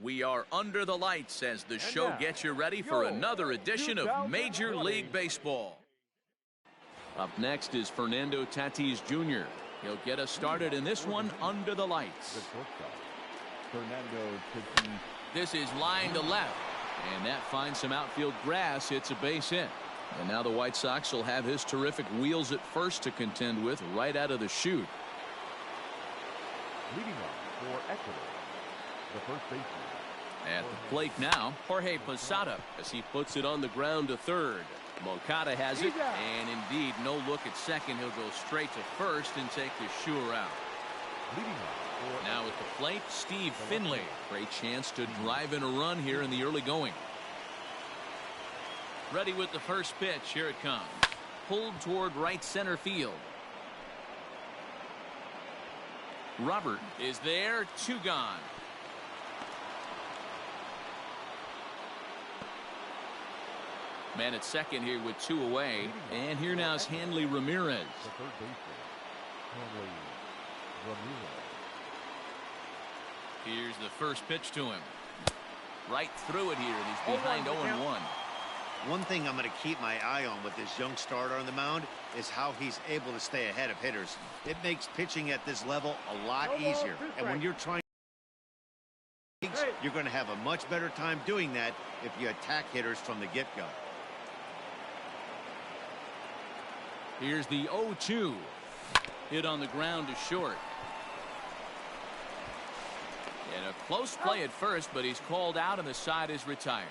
We are under the lights as the show gets you ready for another edition of Major League Baseball. Up next is Fernando Tatis Jr. He'll get us started in this one under the lights. This is line to left, and that finds some outfield grass. It's a base hit. And now the White Sox will have his terrific wheels at first to contend with right out of the chute. Leading off for Ecuador, the first baseman. At the plate now, Jorge Posada as he puts it on the ground to third. Moncada has it, and indeed no look at second. He'll go straight to first and take the sure out. Now at the plate, Steve Finley. Great chance to drive in a run here in the early going. Ready with the first pitch. Here it comes. Pulled toward right center field. Robert is there. 2 gone. Man at second here with 2 away. And here now is Hanley Ramirez. The third baseman, Hanley Ramirez. Here's the first pitch to him. Right through it here. He's behind 0-1. One thing I'm going to keep my eye on with this young starter on the mound is how he's able to stay ahead of hitters. It makes pitching at this level a lot easier. And when you're trying, you're going to have a much better time doing that if you attack hitters from the get-go. Here's the 0-2. Hit on the ground to short. And a close play at first, but he's called out and the side is retired.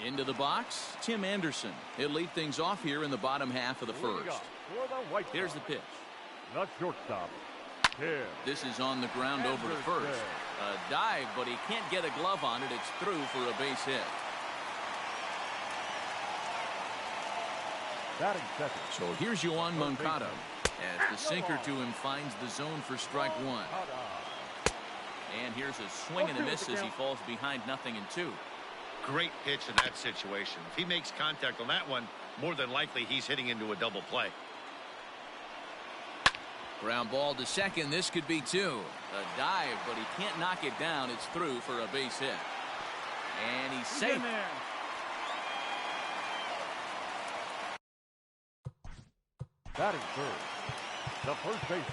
Into the box, Tim Anderson. He'll lead things off here in the bottom half of the first. Here's the pitch. The shortstop, Tim. This is on the ground over to first. A dive, but he can't get a glove on it. It's through for a base hit. Batting second. So here's Yoan Moncada as the sinker to him finds the zone for strike 1. And here's a swing and a miss as he falls behind 0-2. Great pitch in that situation. If he makes contact on that one, more than likely he's hitting into a double play. Ground ball to second. This could be 2. A dive, but he can't knock it down. It's through for a base hit. And he's safe. Batting third, the first baseman,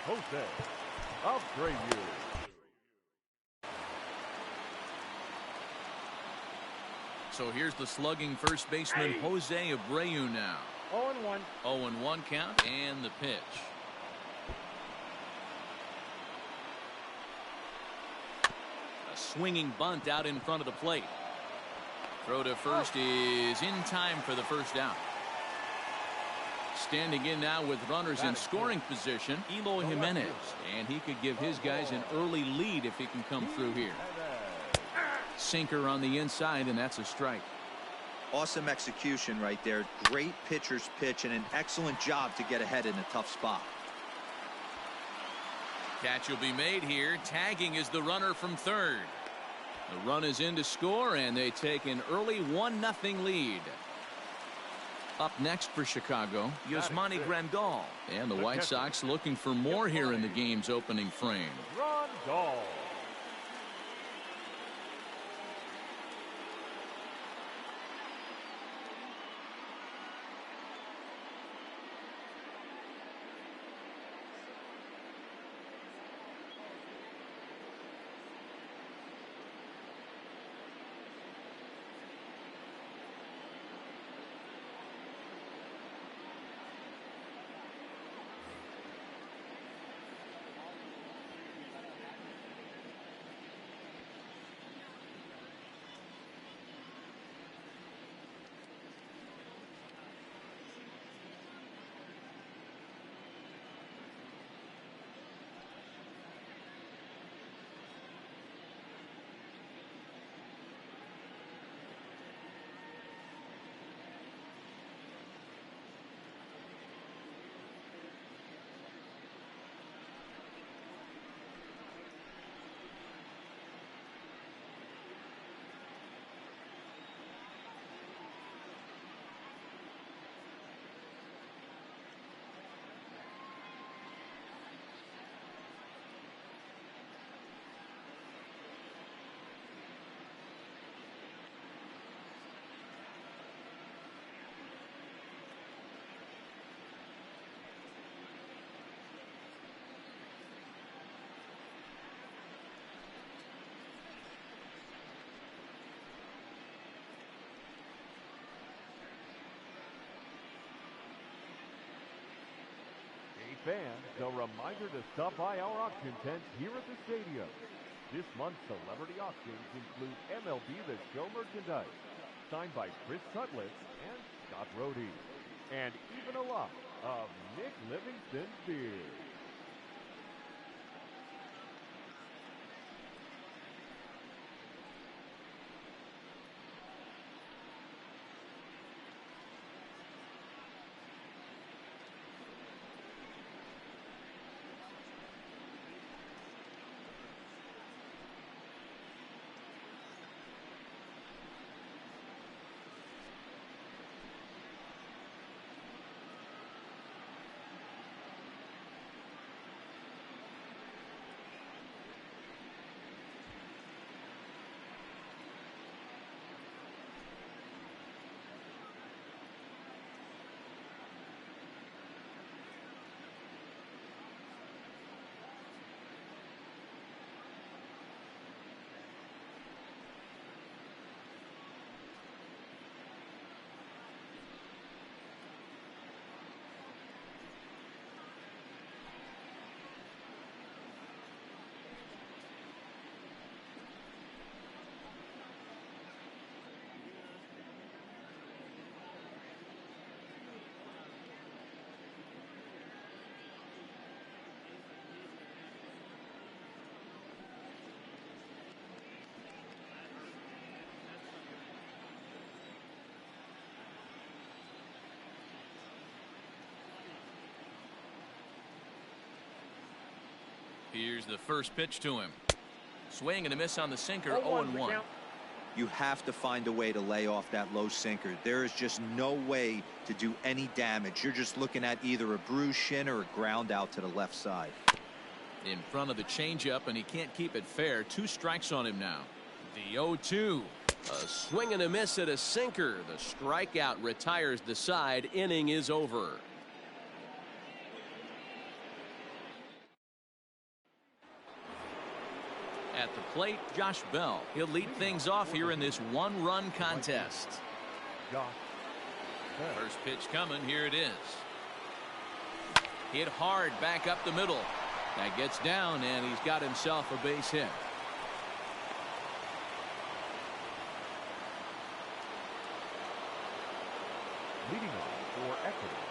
Jose Abreu. So here's the slugging first baseman, Jose Abreu now. 0-1. 0-1 count and the pitch. A swinging bunt out in front of the plate. Throw to first is in time for the first out. Standing in now with runners in scoring position, Eloy Jimenez. And he could give his guys an early lead if he can come through here. Sinker on the inside, and that's a strike. Awesome execution right there. Great pitcher's pitch and an excellent job to get ahead in a tough spot. Catch will be made here. Tagging is the runner from third. The run is in to score, and they take an early 1-0 lead. Up next for Chicago, Yasmani Grandal. And the White Sox looking for more here in the game's opening frame. Grandal. fans, a reminder to stop by our auction tent here at the stadium. This month's celebrity auctions include MLB The Show merchandise, signed by Chris Cutlass and Scott Rohde, and even a lot of Nick Livingston's beer. Here's the first pitch to him. Swing and a miss on the sinker. 0-1. You have to find a way to lay off that low sinker. There is just no way to do any damage. You're just looking at either a bruised shin or a ground out to the left side. In front of the changeup, and he can't keep it fair. 2 strikes on him now. The 0-2. A swing and a miss at a sinker. The strikeout retires the side. Inning is over. At the plate, Josh Bell. He'll lead things off here in this 1-run contest. First pitch coming. Here it is. Hit hard back up the middle. That gets down, and he's got himself a base hit. Leading off for Ecuador,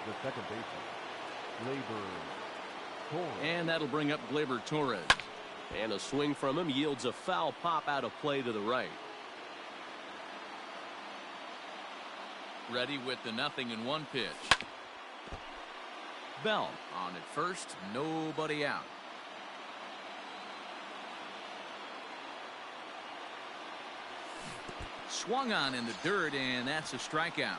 the second baseman, Gleyber Torres. And that'll bring up Gleyber Torres. And a swing from him yields a foul pop out of play to the right. Ready with the 0-1 pitch. Bell on at first, nobody out. Swung on in the dirt, and that's a strikeout.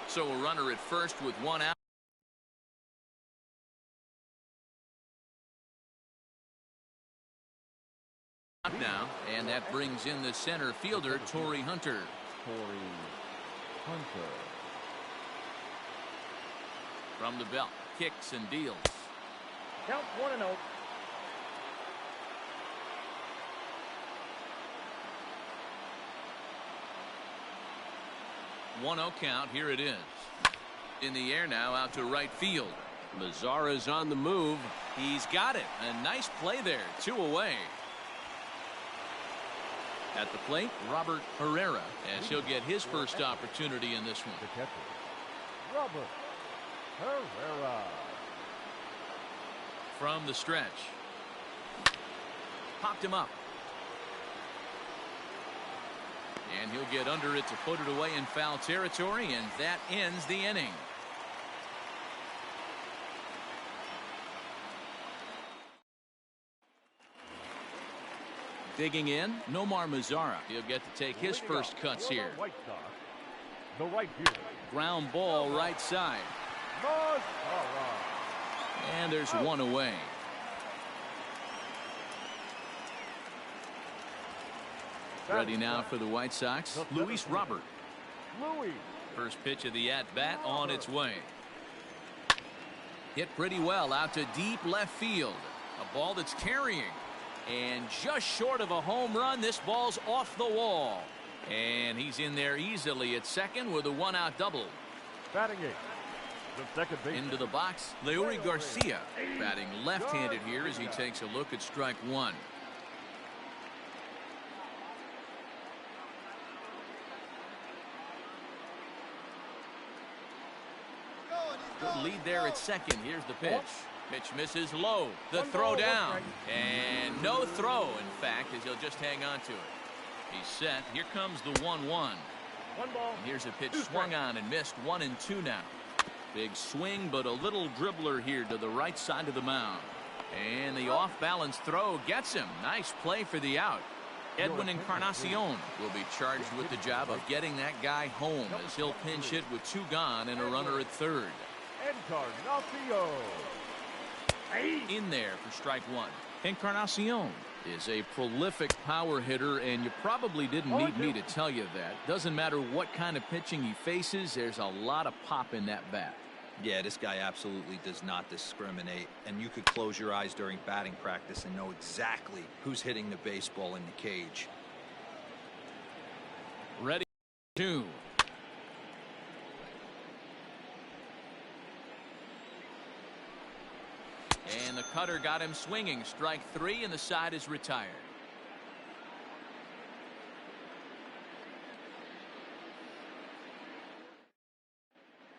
So a runner at first with 1 out. Now, and that brings in the center fielder, Torrey Hunter. From the belt, kicks and deals. Count 1-0. One-0 count. Here it is. In the air now, out to right field. Mazara's on the move. He's got it. A nice play there. 2 away. At the plate, Robert Herrera, as he'll get his first opportunity in this one. The catcher, Robert Herrera. From the stretch. Popped him up. And he'll get under it to put it away in foul territory, and that ends the inning. Digging in, Nomar Mazara. He'll get to take his first cuts here. The right fielder. Ground ball right side. And there's 1 away. Ready now for the White Sox, Luis Robert. First pitch of the at-bat on its way. Hit pretty well out to deep left field. A ball that's carrying. And just short of a home run, this ball's off the wall. And he's in there easily at second with a 1-out double. Batting 8, The second baseman. Into the box, Leury Garcia, batting left-handed here as he takes a look at strike one. Good lead there at second. Here's the pitch. Pitch misses low. The throw down. And no throw, in fact, as he'll just hang on to it. He's set. Here comes the 1-1. One ball. And here's a pitch swung on and missed. 1-2 now. Big swing, but a little dribbler here to the right side of the mound. And the off-balance throw gets him. Nice play for the out. Edwin Encarnacion will be charged with the job of getting that guy home as he'll pinch hit with 2 gone and a runner at third. Encarnacion. In there for strike one. Encarnacion is a prolific power hitter, and you probably didn't need me to tell you that. Doesn't matter what kind of pitching he faces, there's a lot of pop in that bat. Yeah, this guy absolutely does not discriminate, and you could close your eyes during batting practice and know exactly who's hitting the baseball in the cage. Ready, 2. And the cutter got him swinging. Strike 3, and the side is retired.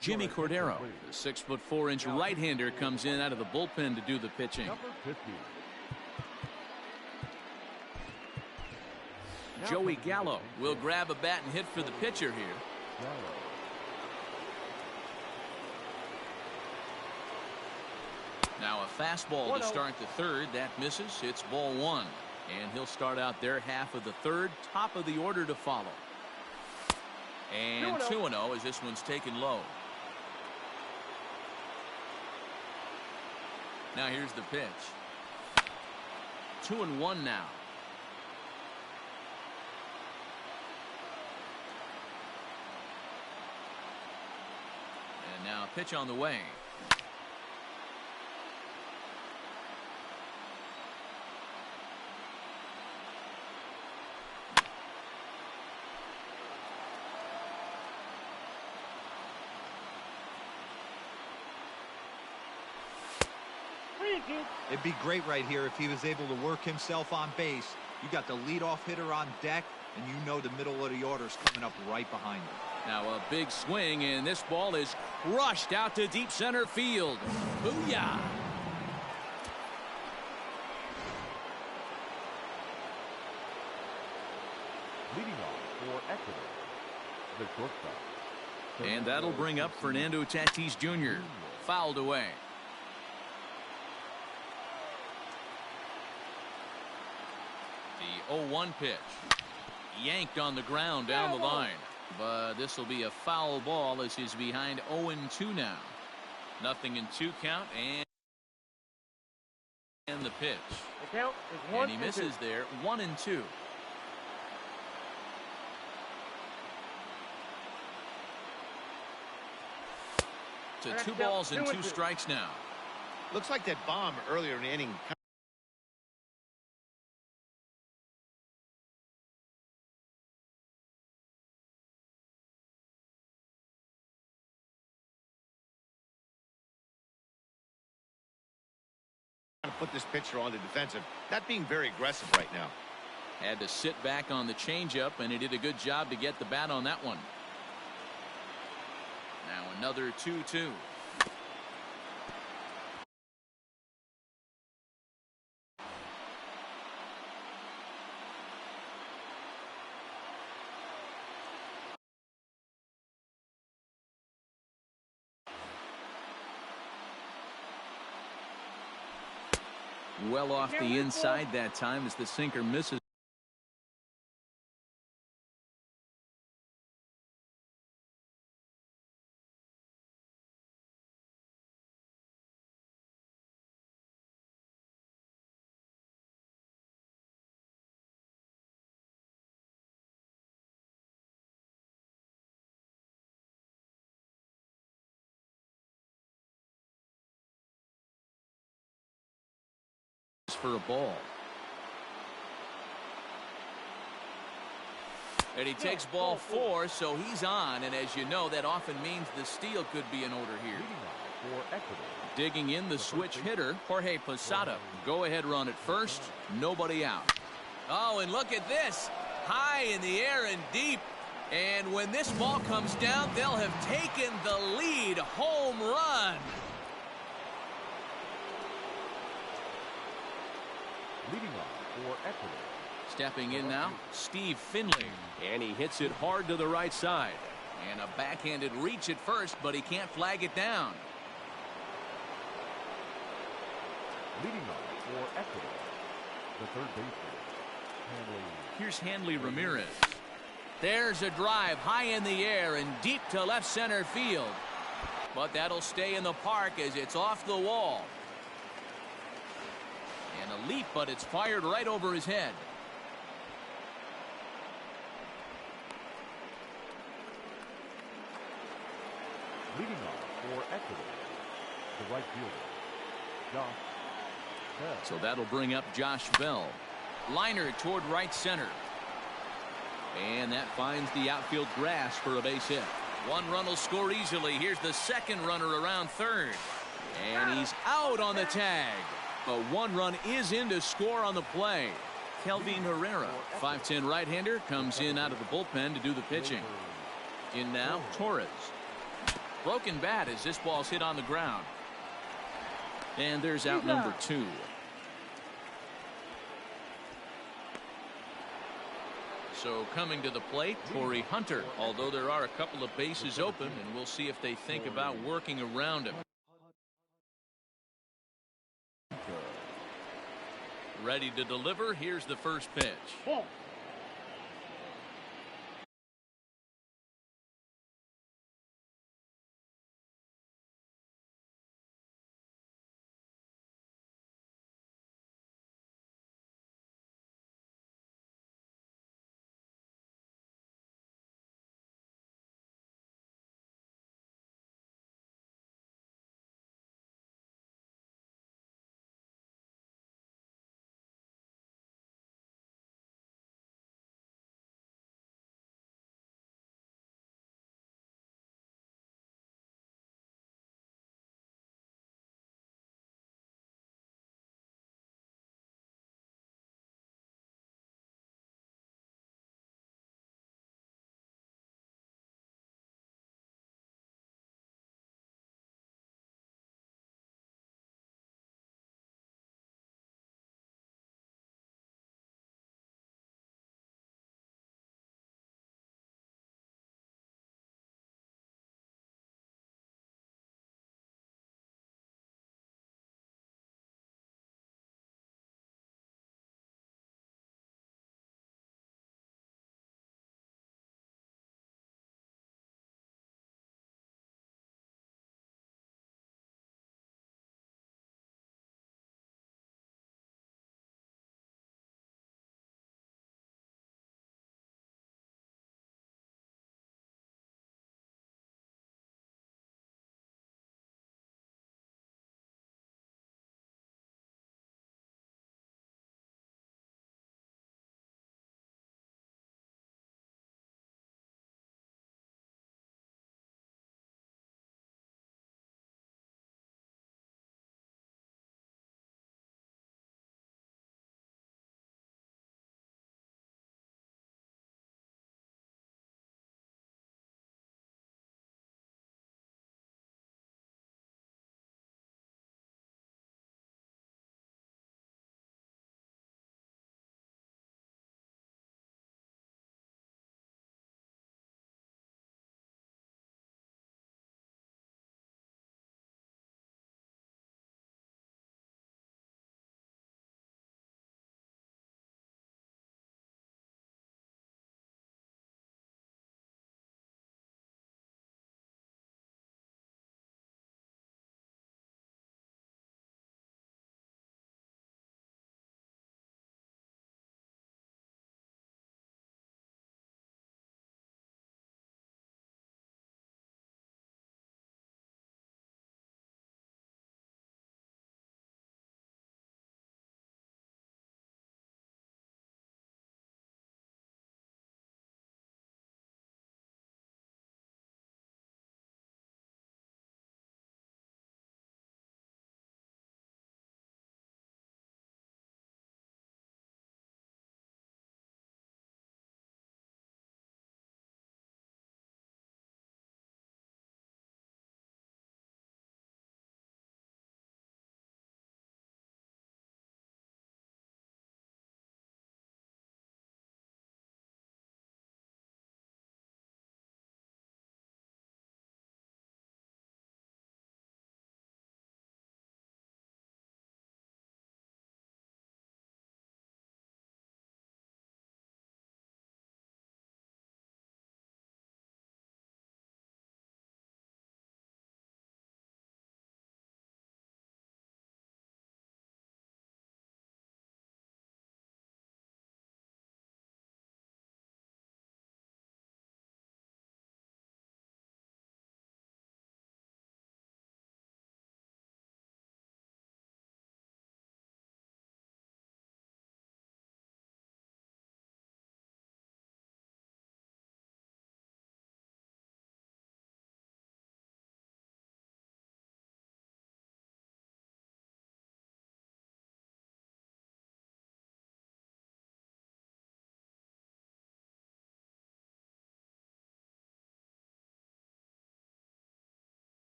Jimmy Cordero, the 6'4" right-hander, comes in out of the bullpen to do the pitching. Number 50. Joey Gallo will grab a bat and hit for the pitcher here. Now a fastball to start the third. That misses. It's ball 1. And he'll start out their half of the third. Top of the order to follow. And 2-0 as this one's taken low. Now here's the pitch. 2-1 now. And now a pitch on the way. It'd be great right here if he was able to work himself on base. You got the leadoff hitter on deck, and you know the middle of the order's coming up right behind him. Now a big swing, and this ball is crushed out to deep center field. Booyah! Leading off for Ecuador, the shortstop. And that'll bring up Fernando Tatis Jr. Fouled away. The 0-1 pitch. Yanked on the ground down the line. But this will be a foul ball as he's behind 0-2 now. 0-2 count, and the pitch. The count is 1-2. And he misses there. 1-2. To 2 balls and 2 strikes now. Looks like that bomb earlier in the inning to put this pitcher on the defensive. Not being very aggressive right now. Had to sit back on the changeup, and he did a good job to get the bat on that one. Now another 2-2. Well off the inside that time as the sinker misses. For a ball. And he takes ball 4, so he's on, and as you know, that often means the steal could be in order here. Ecuador. Digging in the switch hitter, Jorge Posada. Go ahead run at first. Nobody out. Oh, and look at this. High in the air and deep. And when this ball comes down, they'll have taken the lead. Home run. Leading off for Ecuador. Stepping in now, Steve Finley. And he hits it hard to the right side. And a backhanded reach at first, but he can't flag it down. Leading off for Ecuador, the third baseman, Hanley. Here's Hanley Ramirez. There's a drive high in the air and deep to left center field. But that'll stay in the park as it's off the wall. And a leap, but it's fired right over his head. Leading off for Ecuador, the right fielder, Josh Bell. So that'll bring up Josh Bell. Liner toward right center. And that finds the outfield grass for a base hit. One run will score easily. Here's the second runner around third. And he's out on the tag. But one run is in to score on the play. Kelvin Herrera, 5'10" right-hander, comes in out of the bullpen to do the pitching. In now, Torres. Broken bat as this ball's hit on the ground. And there's out number 2. So coming to the plate, Corey Hunter, although there are a couple of bases open, and we'll see if they think about working around him. Ready to deliver. Here's the first pitch.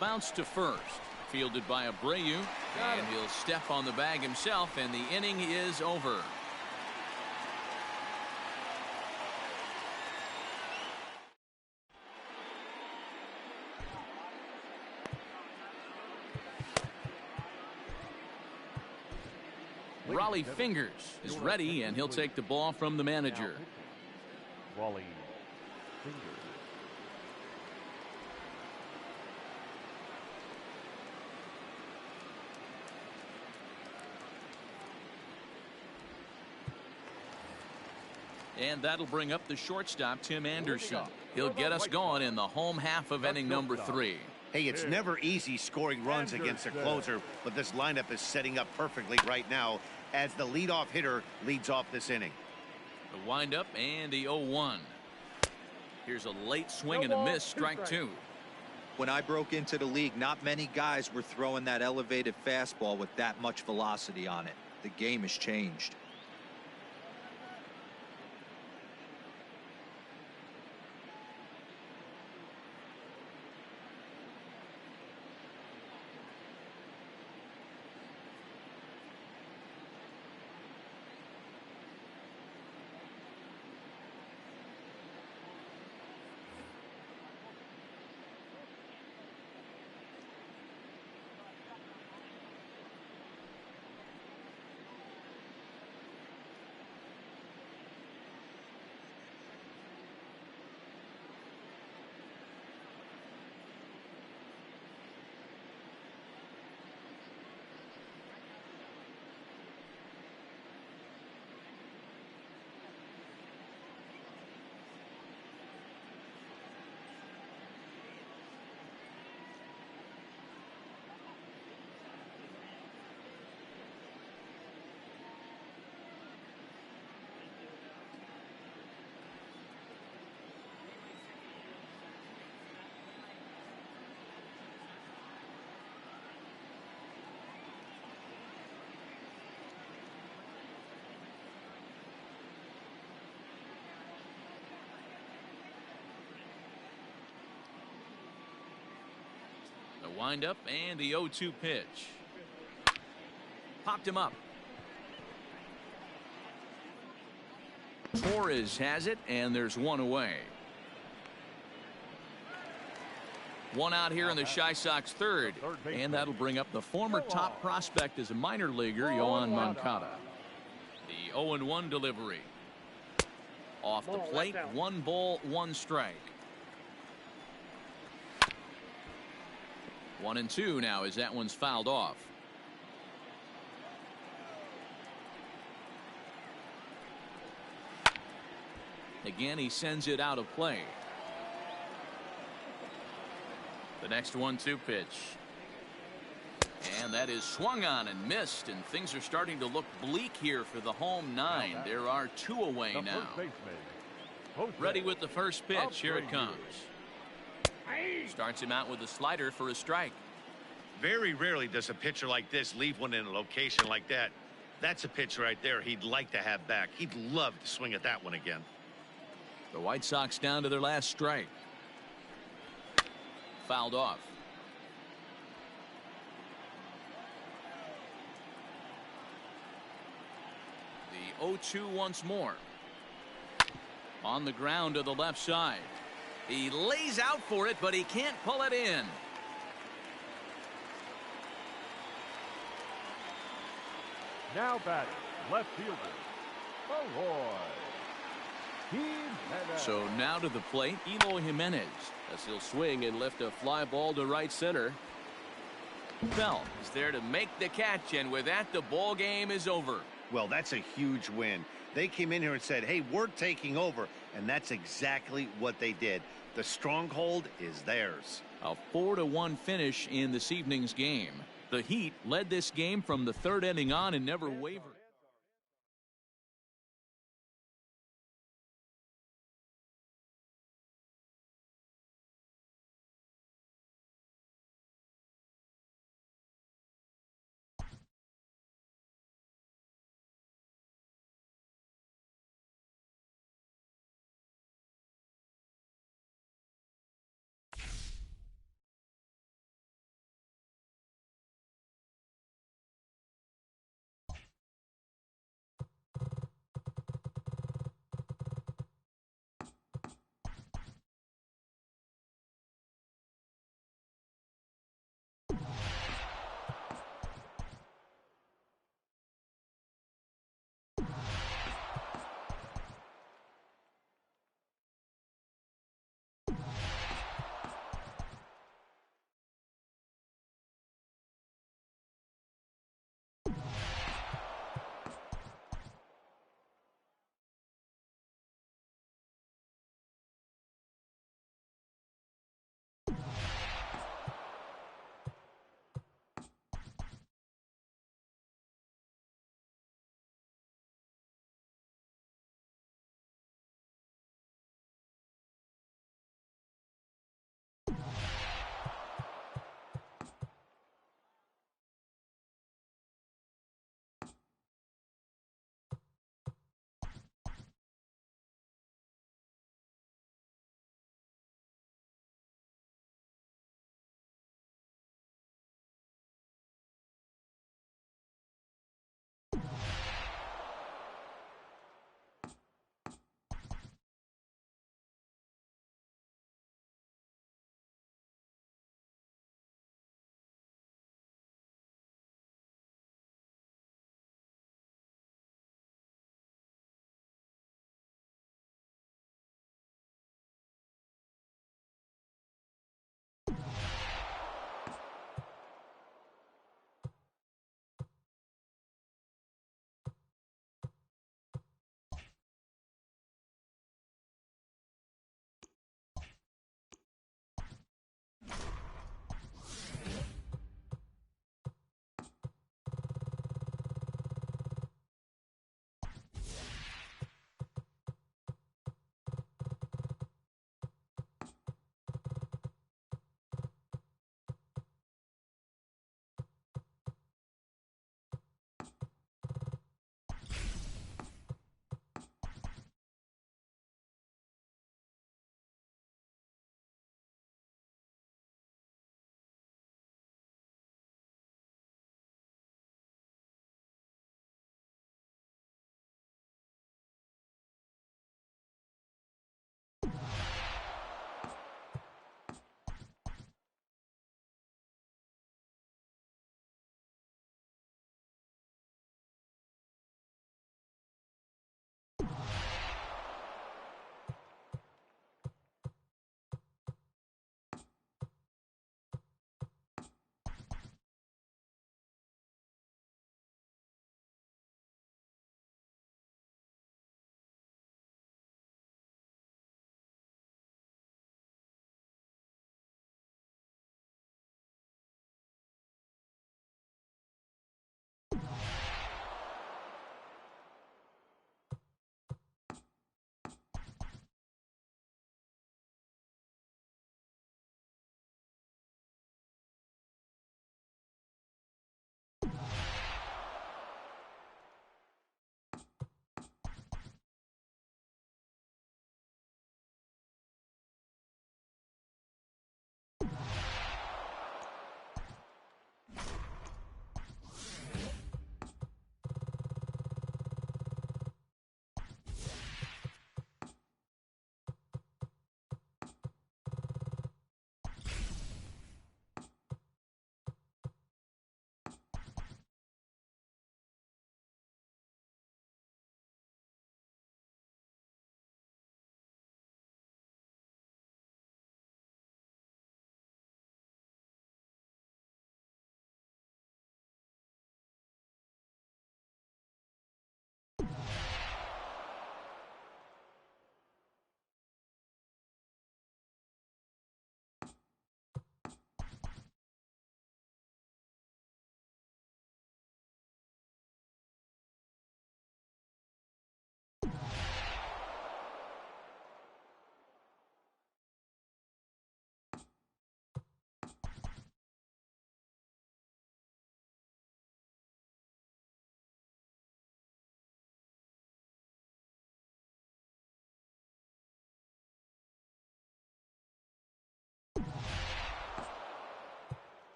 bounce to first. Fielded by Abreu, and he'll step on the bag himself, and the inning is over. Raleigh Fingers is ready, and he'll take the ball from the manager. Raleigh Fingers. And that'll bring up the shortstop, Tim Anderson. He'll get us going in the home half of inning number 3. Hey, it's never easy scoring runs against a closer, but this lineup is setting up perfectly right now as the leadoff hitter leads off this inning. The windup and the 0-1. Here's a late swing and a miss, strike 2. When I broke into the league, not many guys were throwing that elevated fastball with that much velocity on it. The game has changed. The windup and the 0-2 pitch. Popped him up. Torres has it, and there's one away. One out here in the Chi Sox third, and that'll bring up the former top prospect as a minor leaguer, Yoan Moncada. The 0-1 delivery. Off the plate, 1 ball, 1 strike. 1-2 now as that one's fouled off. Again, he sends it out of play. The next 1-2 pitch. And that is swung on and missed, and things are starting to look bleak here for the home 9. There are 2 away now. Ready with the first pitch. Here it comes. Starts him out with a slider for a strike. Very rarely does a pitcher like this leave one in a location like that. That's a pitch right there he'd like to have back. He'd love to swing at that one again. The White Sox down to their last strike. Fouled off. The 0-2 once more. On the ground to the left side. He lays out for it, but he can't pull it in. Now batting, left fielder, Malloy. So now to the plate, Eloy Jimenez, as he'll swing and lift a fly ball to right center. Bell is there to make the catch, and with that, the ball game is over. Well, that's a huge win. They came in here and said, hey, we're taking over, and that's exactly what they did. The stronghold is theirs. A 4-1 finish in this evening's game. The Heat led this game from the 3rd inning on and never wavered.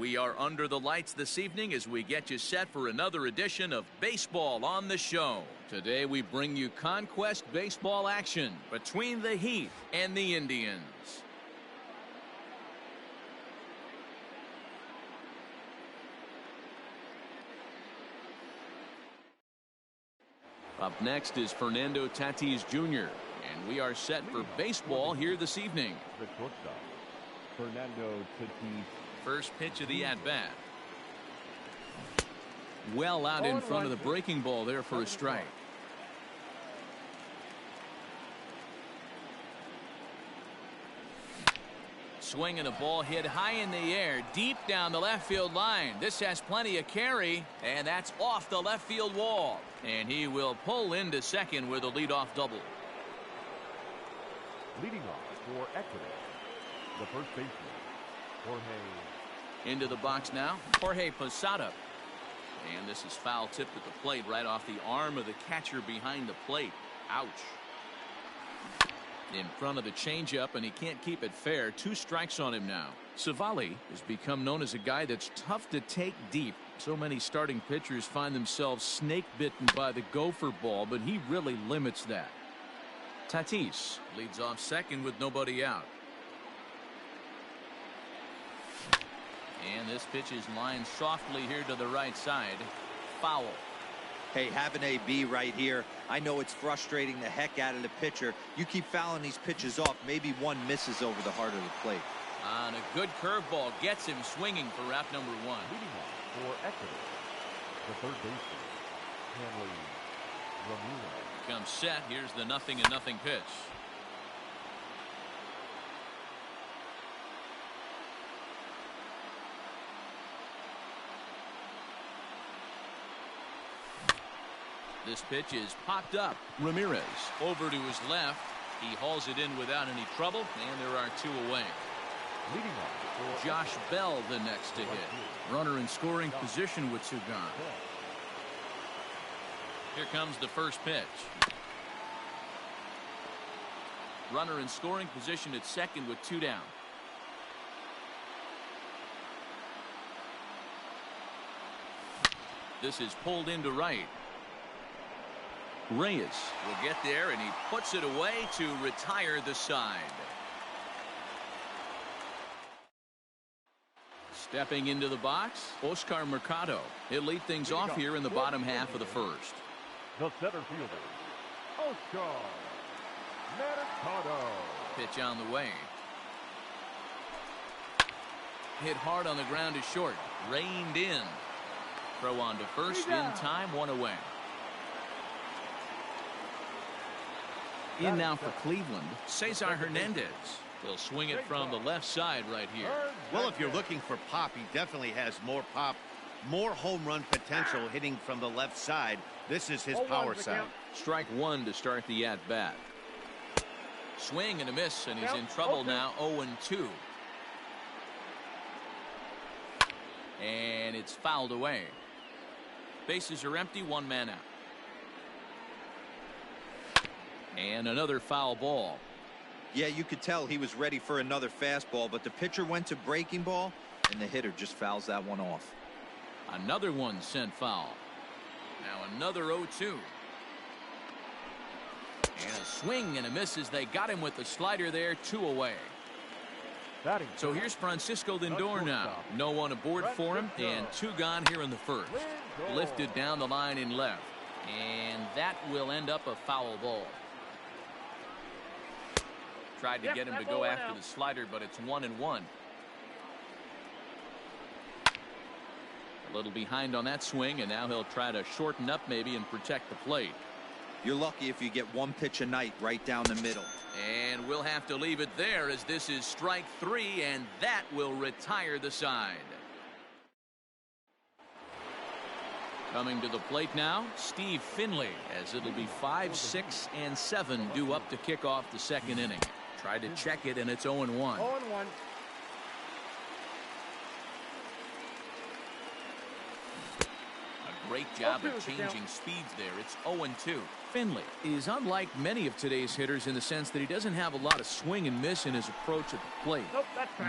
We are under the lights this evening as we get you set for another edition of Baseball on the Show. Today we bring you Conquest baseball action between the Heat and the Indians. Up next is Fernando Tatis Jr. and we are set for baseball here this evening. The shortstop, Fernando Tatis. First pitch of the at-bat. Well out in front of the breaking ball there for a strike. Swinging a ball hit high in the air, deep down the left field line. This has plenty of carry, and that's off the left field wall. And he will pull into second with a leadoff double. Leading off for Ecuador, the first baseman, Jorge. Into the box now, Jorge Posada. And this is foul tipped at the plate right off the arm of the catcher behind the plate. Ouch. In front of the changeup, and he can't keep it fair. 2 strikes on him now. Savali has become known as a guy that's tough to take deep. So many starting pitchers find themselves snake bitten by the gopher ball, but he really limits that. Tatis leads off second with nobody out. And this pitch is lined softly here to the right side. Foul. Hey, have an AB right here. I know it's frustrating the heck out of the pitcher. You keep fouling these pitches off. Maybe one misses over the heart of the plate. On a good curveball gets him swinging for wrap number 1. Leading off for Ecuador, the third baseman, Hanley Ramirez. Comes set. Here's the 0-0 pitch. This pitch is popped up. Ramirez over to his left. He hauls it in without any trouble, and there are 2 away. Leading off for Josh Bell the next to hit. Runner in scoring position with 2 gone. Here comes the first pitch. Runner in scoring position at second with 2 down. This is pulled into right. Reyes will get there, and he puts it away to retire the side. Stepping into the box, Oscar Mercado. He'll lead things off here in the bottom half of the first. the center fielder, Oscar Mercado. Pitch on the way. Hit hard on the ground to short. Reined in. Throw on to first in time. 1 away. In now for Cleveland, Cesar Hernandez. He'll swing it from the left side right here. Well, if you're looking for pop, he definitely has more pop, more home run potential hitting from the left side. This is his power side. Strike 1 to start the at-bat. Swing and a miss, and he's in trouble now. 0-2. And it's fouled away. Bases are empty, 1 man out. And another foul ball. Yeah, you could tell he was ready for another fastball, but the pitcher went to breaking ball, and the hitter just fouls that one off. Another one sent foul. Now another 0-2. And a swing and a miss as they got him with the slider there. 2 away. So here's Francisco Lindor now. No one aboard for him, and 2 gone here in the first. Lifted down the line in left. And that will end up a foul ball. Tried to get him to go after the slider, but it's 1-1. A little behind on that swing, and now he'll try to shorten up maybe and protect the plate. You're lucky if you get 1 pitch a night right down the middle. And we'll have to leave it there as this is strike 3, and that will retire the side. Coming to the plate now, Steve Finley, as it'll be 5, 6, and 7 due up to kick off the second inning. Tried to check it, and it's 0-1. 0-1. A great job of changing speeds there. It's 0-2. Finley is unlike many of today's hitters in the sense that he doesn't have a lot of swing and miss in his approach at the plate.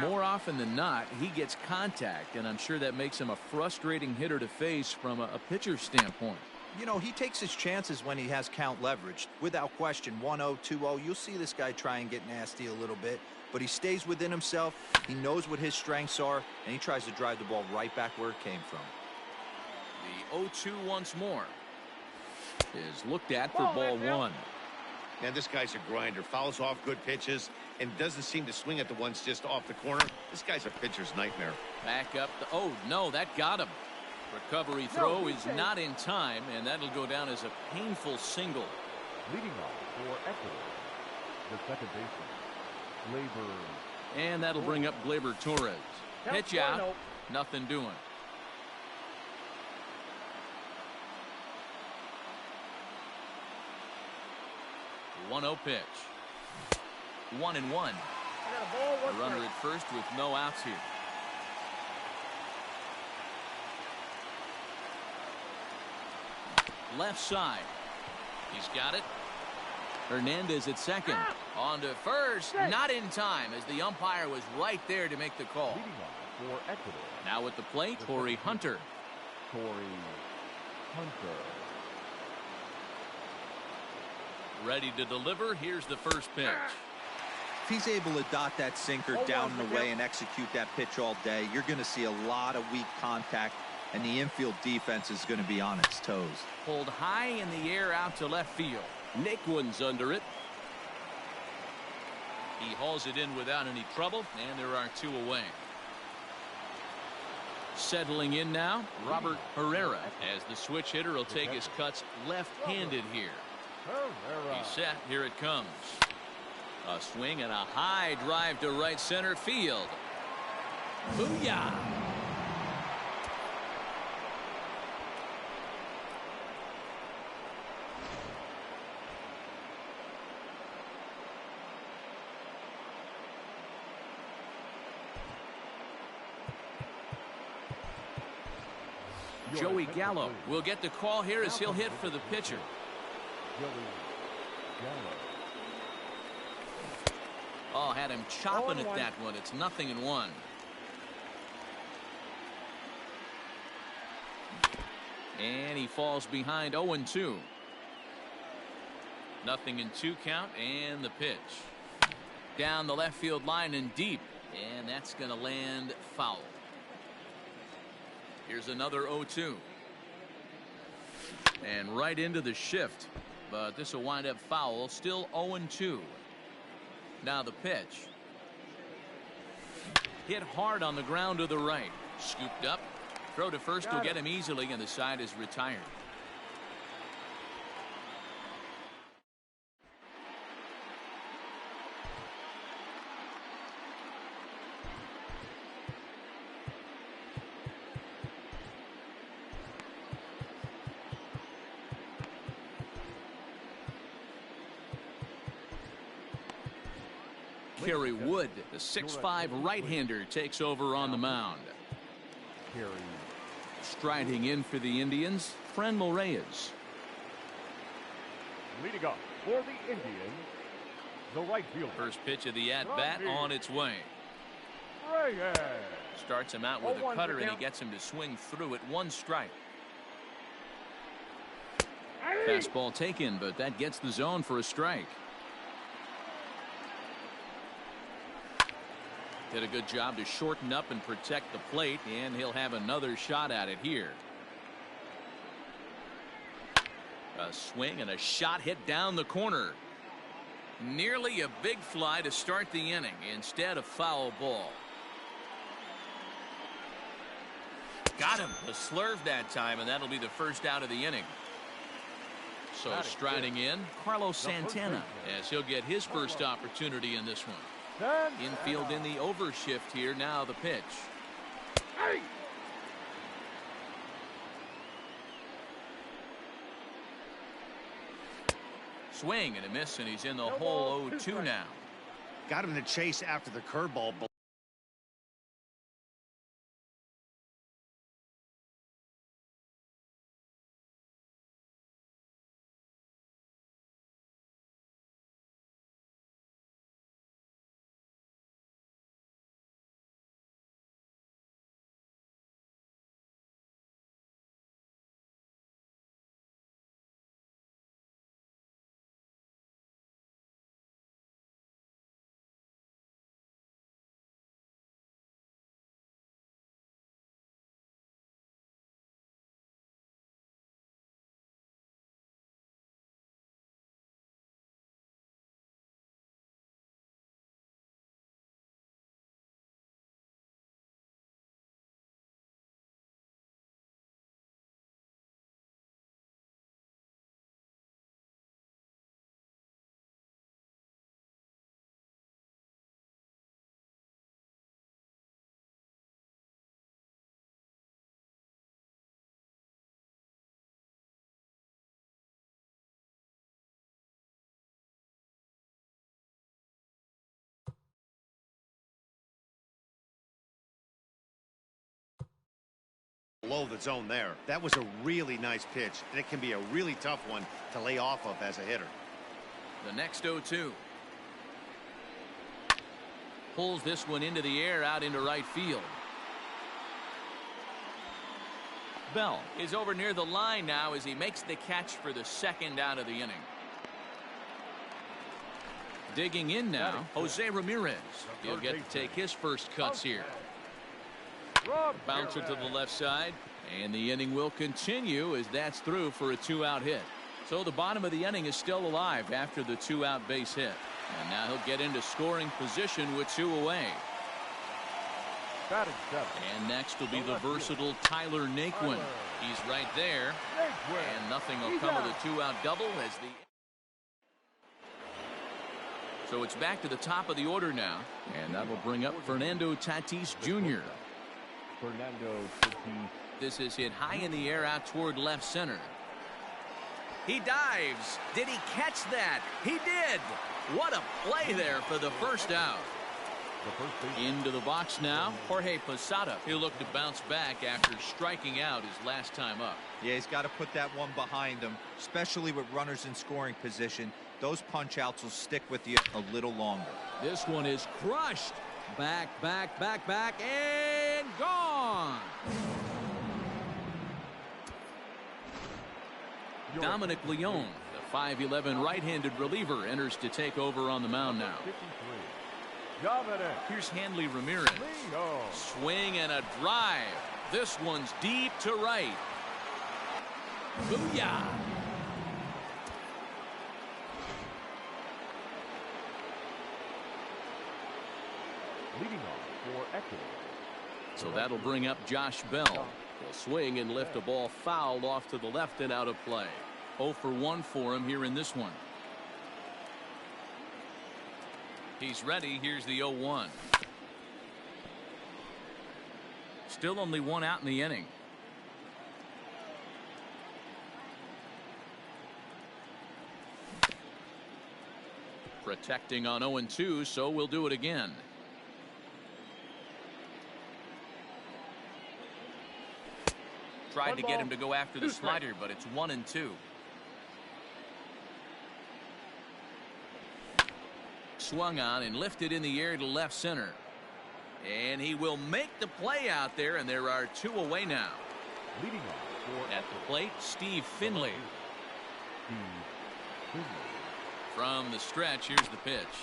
More often than not, he gets contact, and I'm sure that makes him a frustrating hitter to face from a pitcher's standpoint. You know, he takes his chances when he has count leveraged. Without question, 1-0, 2-0, you'll see this guy try and get nasty a little bit, but he stays within himself. He knows what his strengths are, and he tries to drive the ball right back where it came from. The 0-2 once more is looked at for ball one. Man, this guy's a grinder. Fouls off good pitches and doesn't seem to swing at the ones just off the corner. This guy's a pitcher's nightmare. Back up. Oh, no, that got him. Recovery throw is not in time, and that'll go down as a painful single. Leading off for Ecuador, the second baseman, Gleyber. And that'll bring up Gleyber Torres. Pitch out. Nothing doing. 1-0 pitch. 1-1. A runner at first with no outs here. Left side. He's got it. Hernandez at second. On to first. Not in time as the umpire was right there to make the call. Leading off for Ecuador. Now at the plate, Torrey Hunter. Torrey Hunter. Ready to deliver. Here's the first pitch. If he's able to dot that sinker down and away and execute that pitch all day, you're going to see a lot of weak contact, and the infield defense is going to be on its toes. Pulled high in the air out to left field. Nick one's under it. He hauls it in without any trouble, and there are two away. Settling in now, Robert Herrera, as the switch hitter will take his cuts left-handed here. He's set. Here it comes. A swing and a high drive to right center field. Booyah! Joey Gallo will get the call here as he'll hit for the pitcher. Oh, had him chopping at that one. It's 0-1. And he falls behind 0-2. 0-2 count, and the pitch. Down the left field line and deep. And that's going to land foul. Here's another 0-2. And right into the shift. But this will wind up foul. Still 0-2. Now the pitch. Hit hard on the ground to the right. Scooped up. Throw to first will get him easily, and the side is retired. Kerry Wood, the 6'5" right-hander, takes over on the mound. Striding in for the Indians, Franmil Reyes. Leading up for the Indians, the right fielder. First pitch of the at-bat on its way. Reyes. Starts him out with a cutter, and he gets him to swing through it. 1 strike. Fastball taken, but that gets the zone for a strike. Did a good job to shorten up and protect the plate, and he'll have another shot at it here. A swing and a shot hit down the corner. Nearly a big fly to start the inning. Instead, a foul ball. Got him. A slurve that time, and that'll be the first out of the inning. So striding in, Carlos Santana, as he'll get his first opportunity in this one. Infield in the overshift here. Now the pitch. Swing and a miss, and he's in the hole. 0-2 now. Got him to chase after the curveball. below the zone there. That was a really nice pitch, and it can be a really tough one to lay off of as a hitter. The next 0-2. Pulls this one into the air out into right field. Bell is over near the line now as he makes the catch for the second out of the inning. Digging in now, Jose Ramirez. He'll get to take his first cuts here. Bouncer to the left side, and the inning will continue as that's through for a 2-out hit. So the bottom of the inning is still alive after the 2-out base hit. And now he'll get into scoring position with 2 away. And next will be the versatile Tyler Naquin. He's right there. And nothing will come of the 2-out double as the... So it's back to the top of the order now. And that will bring up Fernando Tatis Jr. This is hit high in the air out toward left center. He dives. Did he catch that? He did. What a play there for the first out. Into the box now, Jorge Posada. He'll look to bounce back after striking out his last time up. Yeah, he's got to put that one behind him, especially with runners in scoring position. Those punch outs will stick with you a little longer. This one is crushed. Back, and gone. Dominic Leone, the 5'11" right-handed reliever, enters to take over on the mound now. Here's Hanley Ramirez. Swing and a drive. This one's deep to right. Booyah! Leading off for Ecuador. So that'll bring up Josh Bell. He'll swing and lift a ball fouled off to the left and out of play. 0 for 1 for him here in this one. He's ready. Here's the 0-1. Still only 1 out in the inning. Protecting on 0-2, so we'll do it again. Tried to get him to go after the slider, but it's 1-2. Swung on and lifted in the air to left center. And he will make the play out there, and there are 2 away now. Leading off at the plate, Steve Finley. From the stretch, here's the pitch.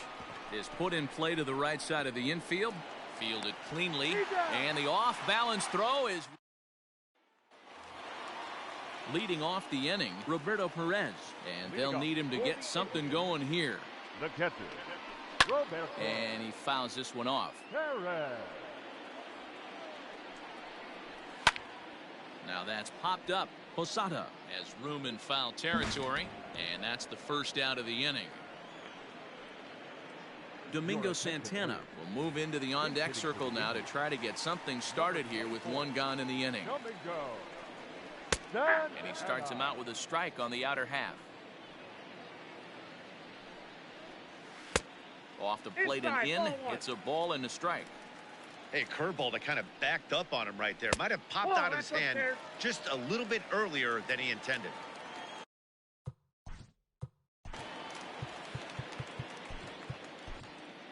Is put in play to the right side of the infield. Fielded cleanly. And the off-balance throw is... Leading off the inning, Roberto Perez. And they'll need him to get something going here. The catcher, Roberto. And he fouls this one off. Perez. Now that's popped up. Posada has room in foul territory. And that's the first out of the inning. Domingo Santana will move into the on-deck circle now to try to get something started here with 1 gone in the inning. And he starts him out with a strike on the outer half. Off the plate and in. It's a ball and a strike. Hey, curveball that kind of backed up on him right there. Might have popped out of his hand just a little bit earlier than he intended.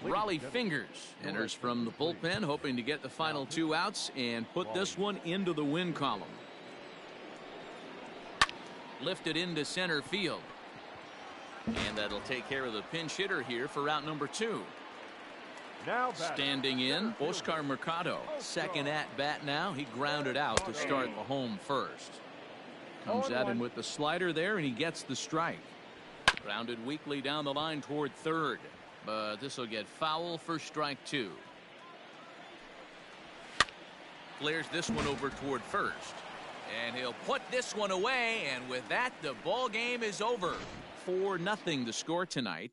Raleigh Fingers enters from the bullpen, hoping to get the final 2 outs and put this one into the win column. Lifted into center field. And that'll take care of the pinch hitter here for out number 2. Now standing in, Oscar Mercado. Second at bat now. He grounded out to start the home first. Comes at him with the slider there, and he gets the strike. Grounded weakly down the line toward third. But this will get foul for strike 2. Flares this one over toward first. And he'll put this one away, and with that, the ball game is over. 4-0 the score tonight.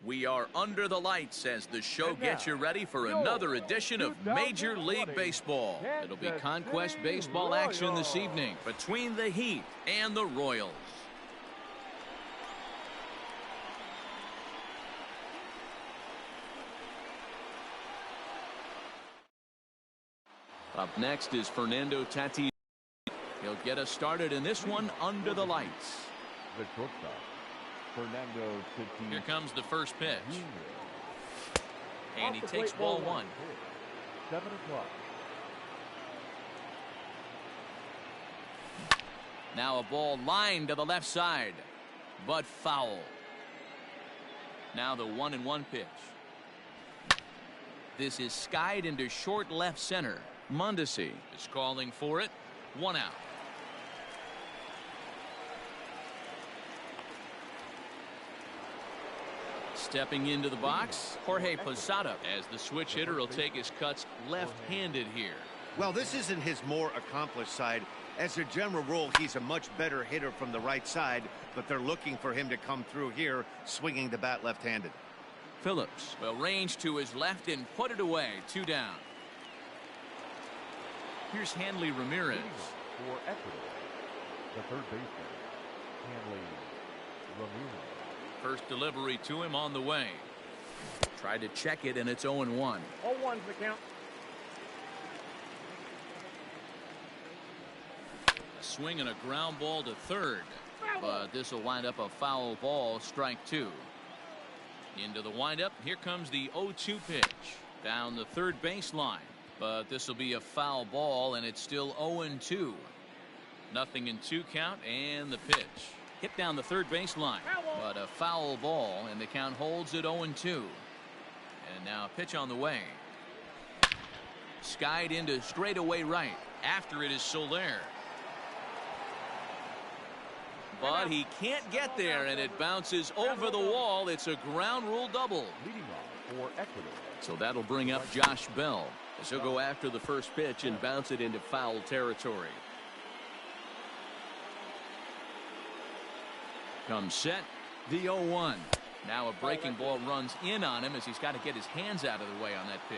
We are under the lights as the show gets you ready for another edition of Major League Baseball. It'll be Conquest baseball action this evening between the Heat and the Royals. Up next is Fernando Tatis. He'll get us started in this one under the lights. The shortstop, Fernando Tatis. Here comes the first pitch. And he takes ball one. 7 o'clock. Now a ball lined to the left side, but foul. Now the 1-1 pitch. This is skied into short left center. Mondesi is calling for it. 1 out. Stepping into the box, Jorge Posada, as the switch hitter will take his cuts left-handed here. Well, this isn't his more accomplished side. As a general rule, he's a much better hitter from the right side, but they're looking for him to come through here swinging the bat left-handed. Phillips will range to his left and put it away. 2 down. Here's Hanley Ramirez. For Ecuador, the third baseman, Hanley Ramirez. First delivery to him on the way. Tried to check it, and it's 0-1. 0-1's the count. A swing and a ground ball to third. But this will wind up a foul ball, strike 2. Into the windup. Here comes the 0-2 pitch. Down the third baseline. But this will be a foul ball, and it's still 0-2. Nothing in 2 count, and the pitch. Hit down the third baseline, but a foul ball, and the count holds at 0-2. And now a pitch on the way. Skied into straightaway right. After it is Soler. But he can't get there, and it bounces over the wall. It's a ground rule double. Leading off for Ecuador. So that'll bring up Josh Bell, as he'll go after the first pitch and bounce it into foul territory. Comes set, the 0-1. Now a breaking ball runs in on him as he's got to get his hands out of the way on that pitch.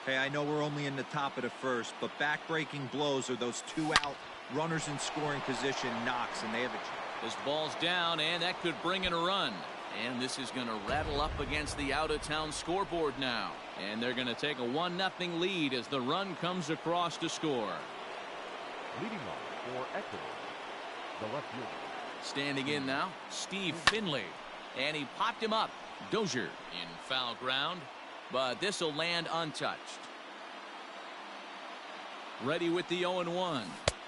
Hey, I know we're only in the top of the first, but back-breaking blows are those 2 out runners in scoring position knocks, and they have a... This ball's down, and that could bring in a run. And this is going to rattle up against the out-of-town scoreboard now. And they're going to take a 1-0 lead as the run comes across to score. Leading off for Ecuador, the left fielder. Standing in now, Steve Finley. And he popped him up. Dozier in foul ground, but this will land untouched. Ready with the 0-1.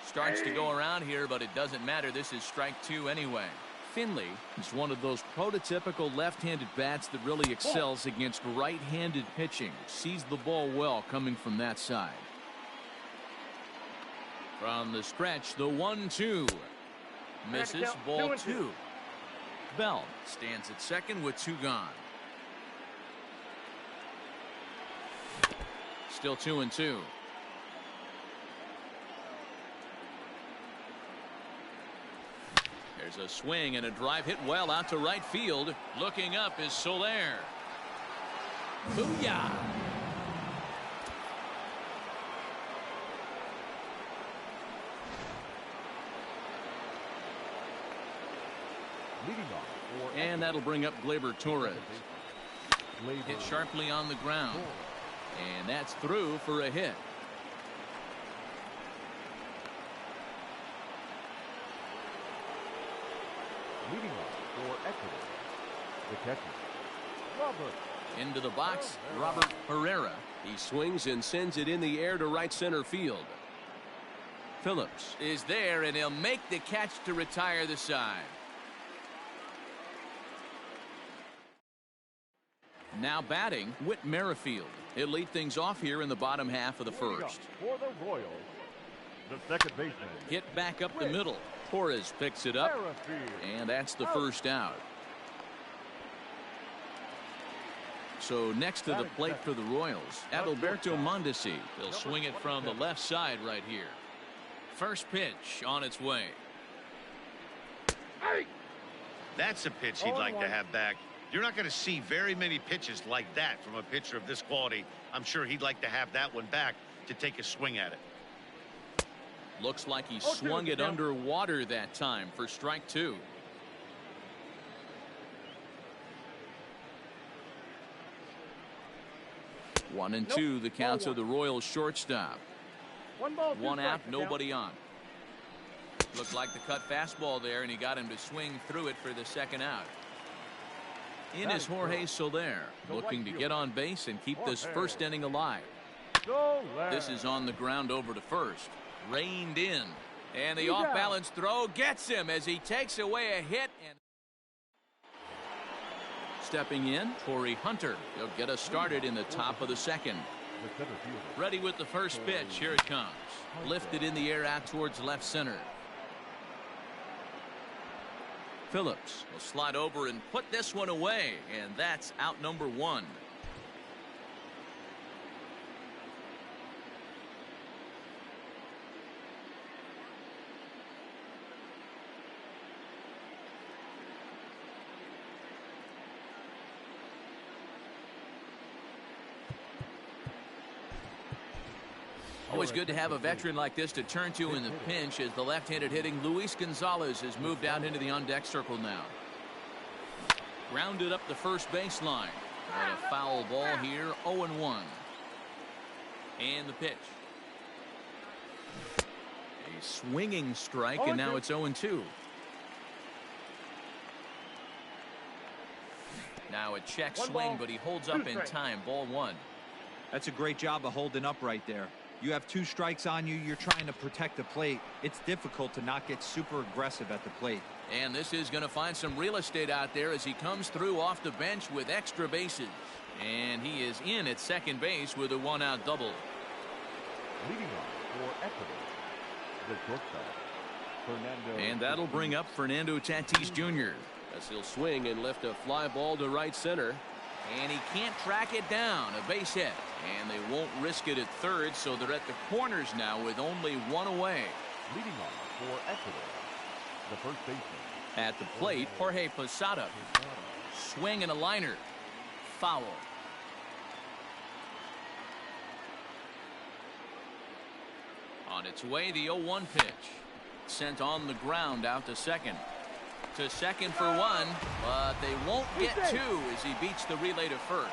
Starts to go around here, but it doesn't matter. This is strike 2 anyway. Finley is one of those prototypical left-handed bats that really excels against right-handed pitching. Sees the ball well coming from that side. From the stretch, the 1-2. Misses, ball 2. Bell stands at second with 2 gone. Still 2-2. There's a swing and a drive hit well out to right field. Looking up is Soler. Booyah! And that'll bring up Gleyber Torres. Hit sharply on the ground. And that's through for a hit. Leading off for Ecuador, the catcher, Robert. Into the box, Robert Herrera. He swings and sends it in the air to right center field. Phillips is there, and he'll make the catch to retire the side. Now batting, Whit Merrifield. He'll lead things off here in the bottom half of the first. For the Royals, the second baseman. Hit back up the middle. Torres picks it up, and that's the first out. So next to the plate for the Royals, Adalberto Mondesi. He'll swing it from the left side right here. First pitch on its way. That's a pitch he'd like to have back. You're not going to see very many pitches like that from a pitcher of this quality. I'm sure he'd like to have that one back to take a swing at it. Looks like he swung it underwater that time for strike 2. One and two, the count of the Royals shortstop. One out, nobody on. Looked like the cut fastball there, and he got him to swing through it for the second out. In is Jorge Soler, looking to get on base and keep this first inning alive. This is on the ground over to first. Reined in. And the off-balance throw gets him as he takes away a hit. And stepping in, Torrey Hunter. He'll get us started in the top of the second. Ready with the first pitch. Here it comes. Lifted in the air out towards left center. Phillips will slide over and put this one away, and that's out number 1. Always good to have a veteran like this to turn to in the pinch, as the left-handed hitting Luis Gonzalez has moved out into the on-deck circle now. Grounded up the first baseline. And a foul ball here, 0-1. And the pitch. A swinging strike, and now it's 0-2. Now a check swing, but he holds up in time. Ball 1. That's a great job of holding up right there. You have 2 strikes on you. You're trying to protect the plate. It's difficult to not get super aggressive at the plate. And this is going to find some real estate out there as he comes through off the bench with extra bases. And he is in at second base with a 1-out double. Leading off for Ecuador, the shortstop, Fernando. And that'll bring up Fernando Tatis Jr. as he'll swing and lift a fly ball to right center. And he can't track it down. A base hit. And they won't risk it at third, so they're at the corners now with only 1 away. Leading off for Ecuador, the first baseman. At the plate, Jorge Posada. Swing and a liner. Foul. On its way, the 0-1 pitch. Sent on the ground out to second. To second for 1, but they won't get 2 as he beats the relay to first.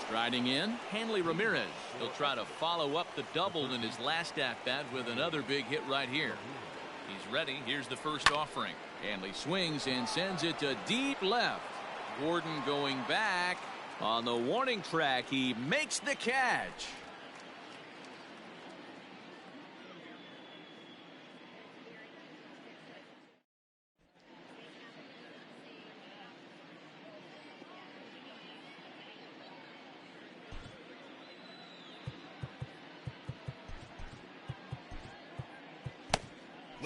Striding in, Hanley Ramirez. He'll try to follow up the double in his last at-bat with another big hit right here. He's ready. Here's the first offering. Hanley swings and sends it to deep left. Gordon going back. On the warning track, he makes the catch.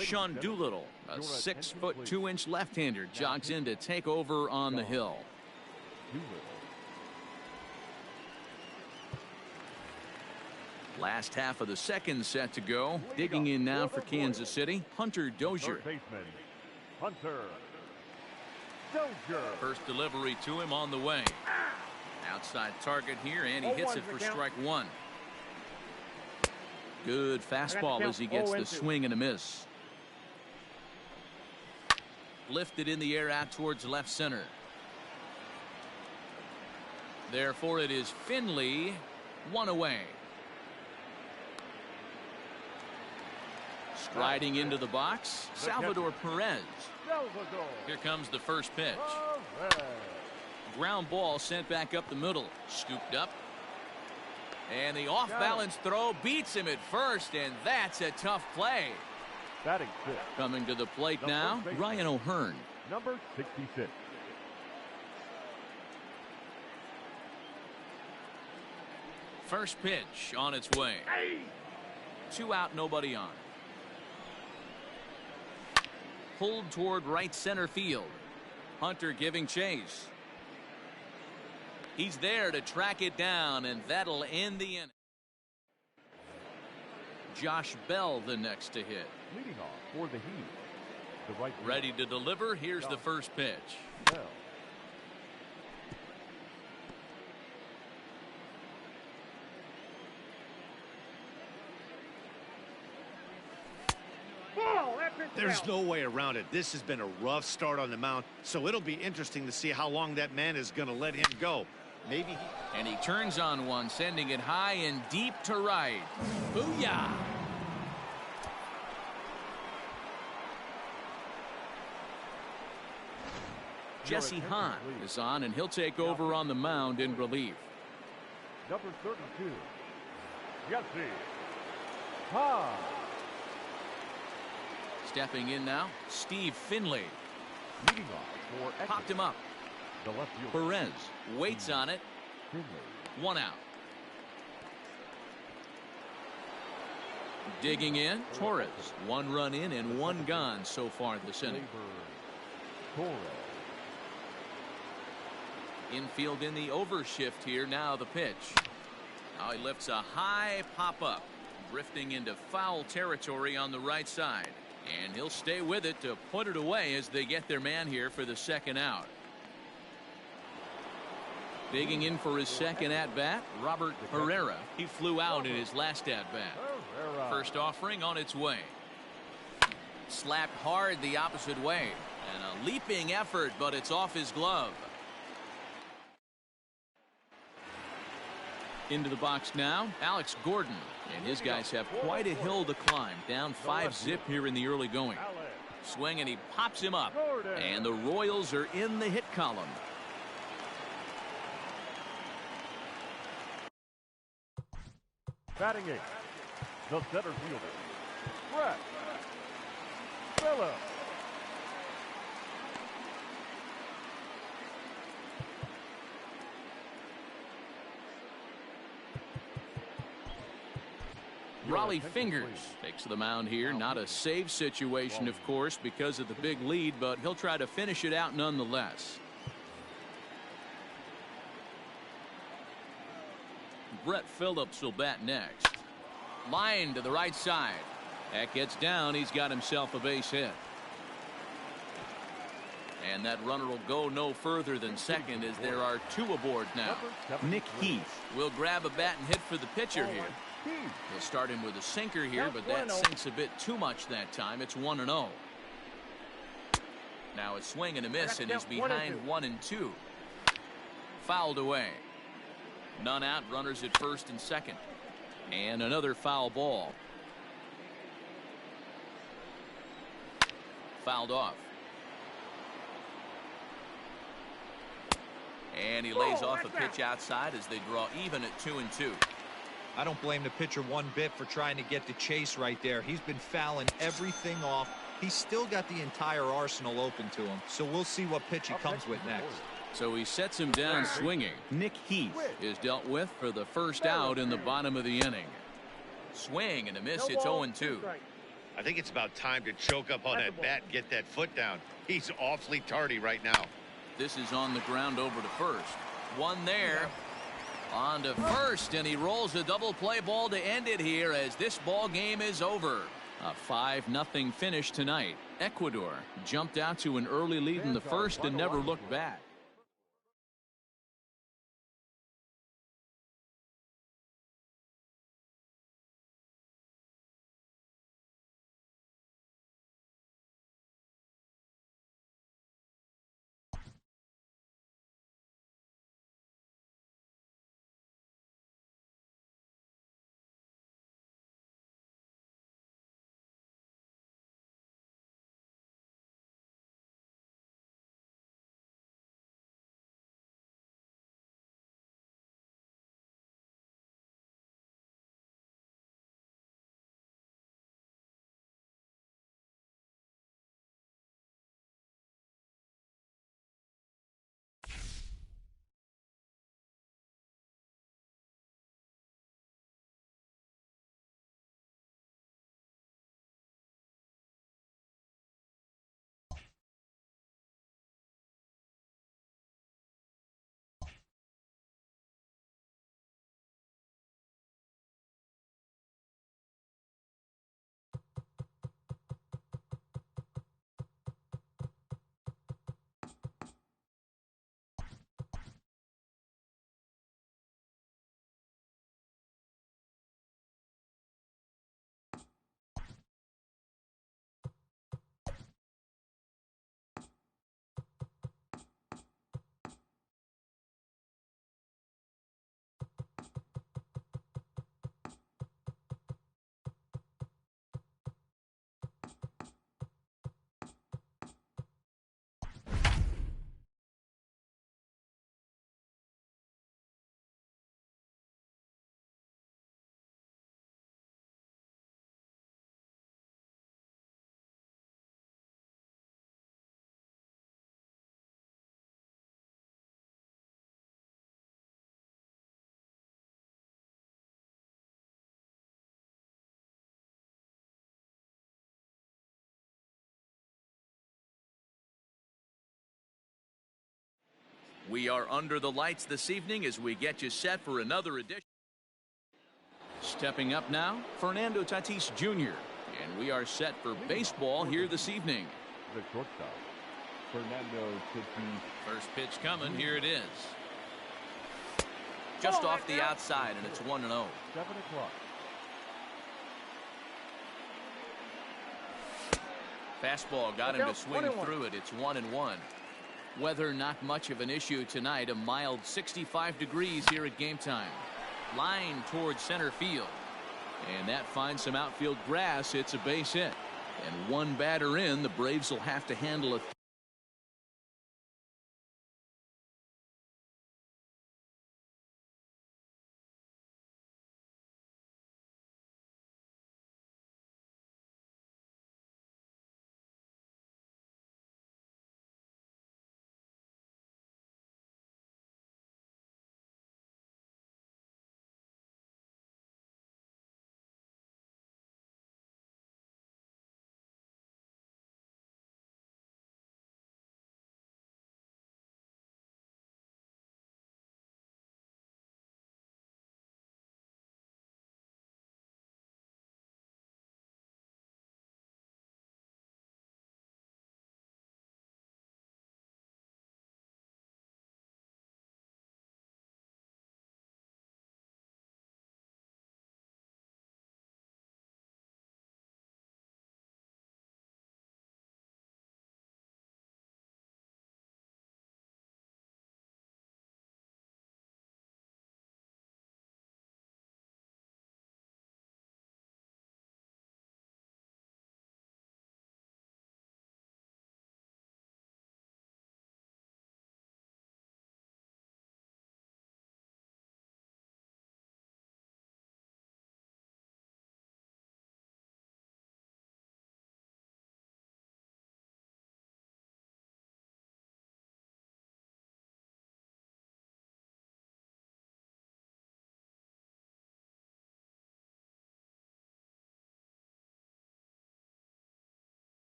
Sean Doolittle, a 6'2" left-hander, jogs in to take over on the hill. Last half of the second set to go. Digging in now for Kansas City, Hunter Dozier. First delivery to him on the way. Outside target here, and he hits it for strike 1. Good fastball as he gets the swing and a miss. Lifted in the air out towards left center. Therefore, it is Finley, 1 away. Striding into the box, Salvador Perez. Here comes the first pitch. Ground ball sent back up the middle. Scooped up. And the off-balance throw beats him at first, and that's a tough play. Coming to the plate now, Ryan O'Hearn. Number 66. First pitch on its way. 2 out, nobody on. Pulled toward right center field. Hunter giving chase. He's there to track it down, and that'll end the inning. Josh Bell the next to hit. Leading off for the Heat, the right field. Ready to deliver. Here's the first pitch. Bell. There's no way around it. This has been a rough start on the mound, so it'll be interesting to see how long that man is going to let him go. Maybe And he turns on one, sending it high and deep to right. Booyah! Jesse Hahn is on, and he'll take over on the mound in relief. Number 32, Jesse Hahn. Stepping in now, Steve Finley. Leading off for Popped him up. the left field. Perez waits on it. Finley. One out. Digging in, Torres. One run in and one gone so far this inning. Torres. Infield in the overshift here. Now the pitch. Now he lifts a high pop up, drifting into foul territory on the right side. And he'll stay with it to put it away as they get their man here for the second out. Digging in for his second at-bat, Robert Herrera. He flew out in his last at-bat. First offering on its way. Slapped hard the opposite way. And a leaping effort, but it's off his glove. Into the box now, Alex Gordon. And his guys have quite a hill to climb. Down 5-zip here in the early going. Swing, and he pops him up. And the Royals are in the hit column. Batting eighth, the center fielder, Brett Phillips. Raleigh Fingers takes the mound here. Not a save situation, of course, because of the big lead, but he'll try to finish it out nonetheless. Brett Phillips will bat next. Line to the right side. That gets down. He's got himself a base hit. And that runner will go no further than second as there are two aboard now. Nick Heath will grab a bat and hit for the pitcher here. He'll start him with a sinker here, but that sinks a bit too much that time. It's 1-0. Now a swing and a miss, and he's behind 1-2. Fouled away. None out, runners at first and second. And another foul ball. Fouled off. And he lays off a pitch outside as they draw even at 2-2. I don't blame the pitcher one bit for trying to get the chase right there. He's been fouling everything off. He's still got the entire arsenal open to him. So we'll see what pitch he comes with next. So he sets him down swinging. Nick Heath is dealt with for the first out in the bottom of the inning. Swing and a miss. It's 0-2. I think it's about time to choke up on that bat and get that foot down. He's awfully tardy right now. This is on the ground over to first. One there. On to first, and he rolls a double play ball to end it here as this ball game is over. A 5-0 finish tonight. Ecuador jumped out to an early lead in the first and never looked back. We are under the lights this evening as we get you set for another edition. Stepping up now, Fernando Tatis Jr. And we are set for baseball here this evening. The shortstop, Fernando Tatis. First pitch coming. Here it is. Just off the outside, and it's 1-0. 7 o'clock. Fastball got him to swing through it. It's 1-1. Weather not much of an issue tonight. A mild 65 degrees here at game time. Line towards center field. And that finds some outfield grass. It's a base hit. And one batter in, the Braves will have to handle it.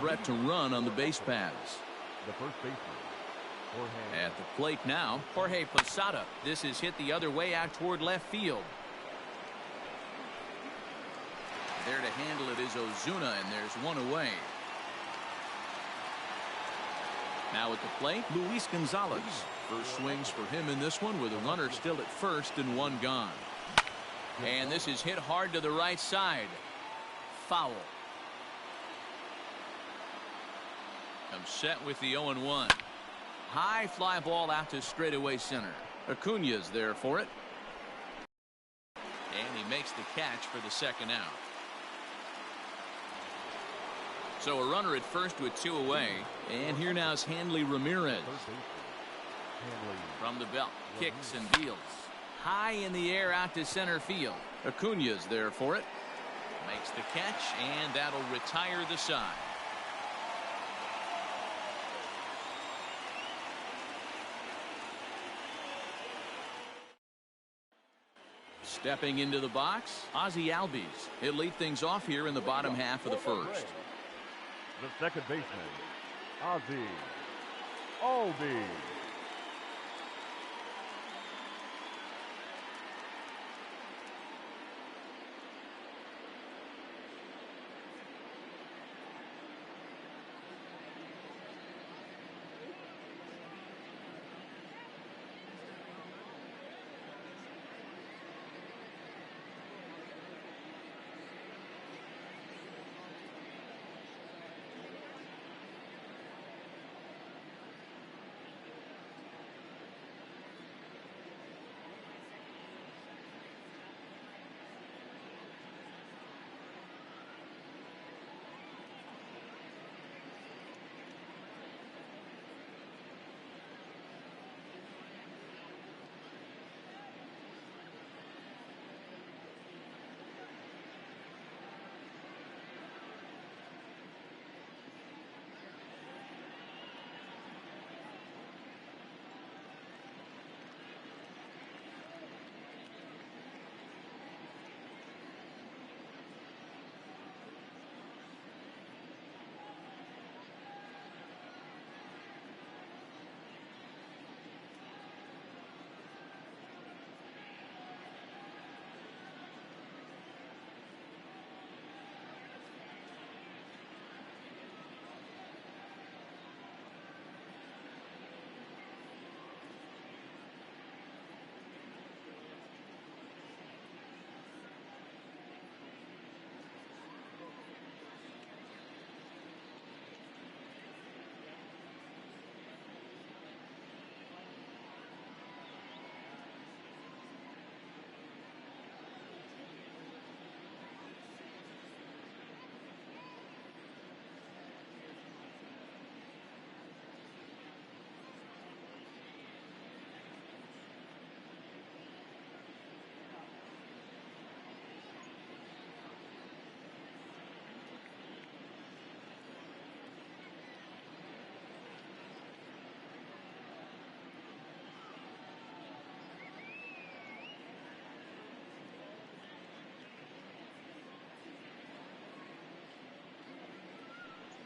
Threat to run on the base paths. The first baseman, Jorge. At the plate now, Jorge Posada. This is hit the other way out toward left field. There to handle it is Ozuna, and there's one away. Now at the plate, Luis Gonzalez. First swings for him in this one with a runner still at first and one gone. And this is hit hard to the right side. Foul. Comes set with the 0-1. High fly ball out to straightaway center. Acuna's there for it. And he makes the catch for the second out. So a runner at first with two away. And here now is Hanley Ramirez. From the belt, kicks and deals. High in the air out to center field. Acuna's there for it. Makes the catch, and that'll retire the side. Stepping into the box, Ozzie Albies. He'll lead things off here in the bottom half of the first. The second baseman, Ozzie Albies.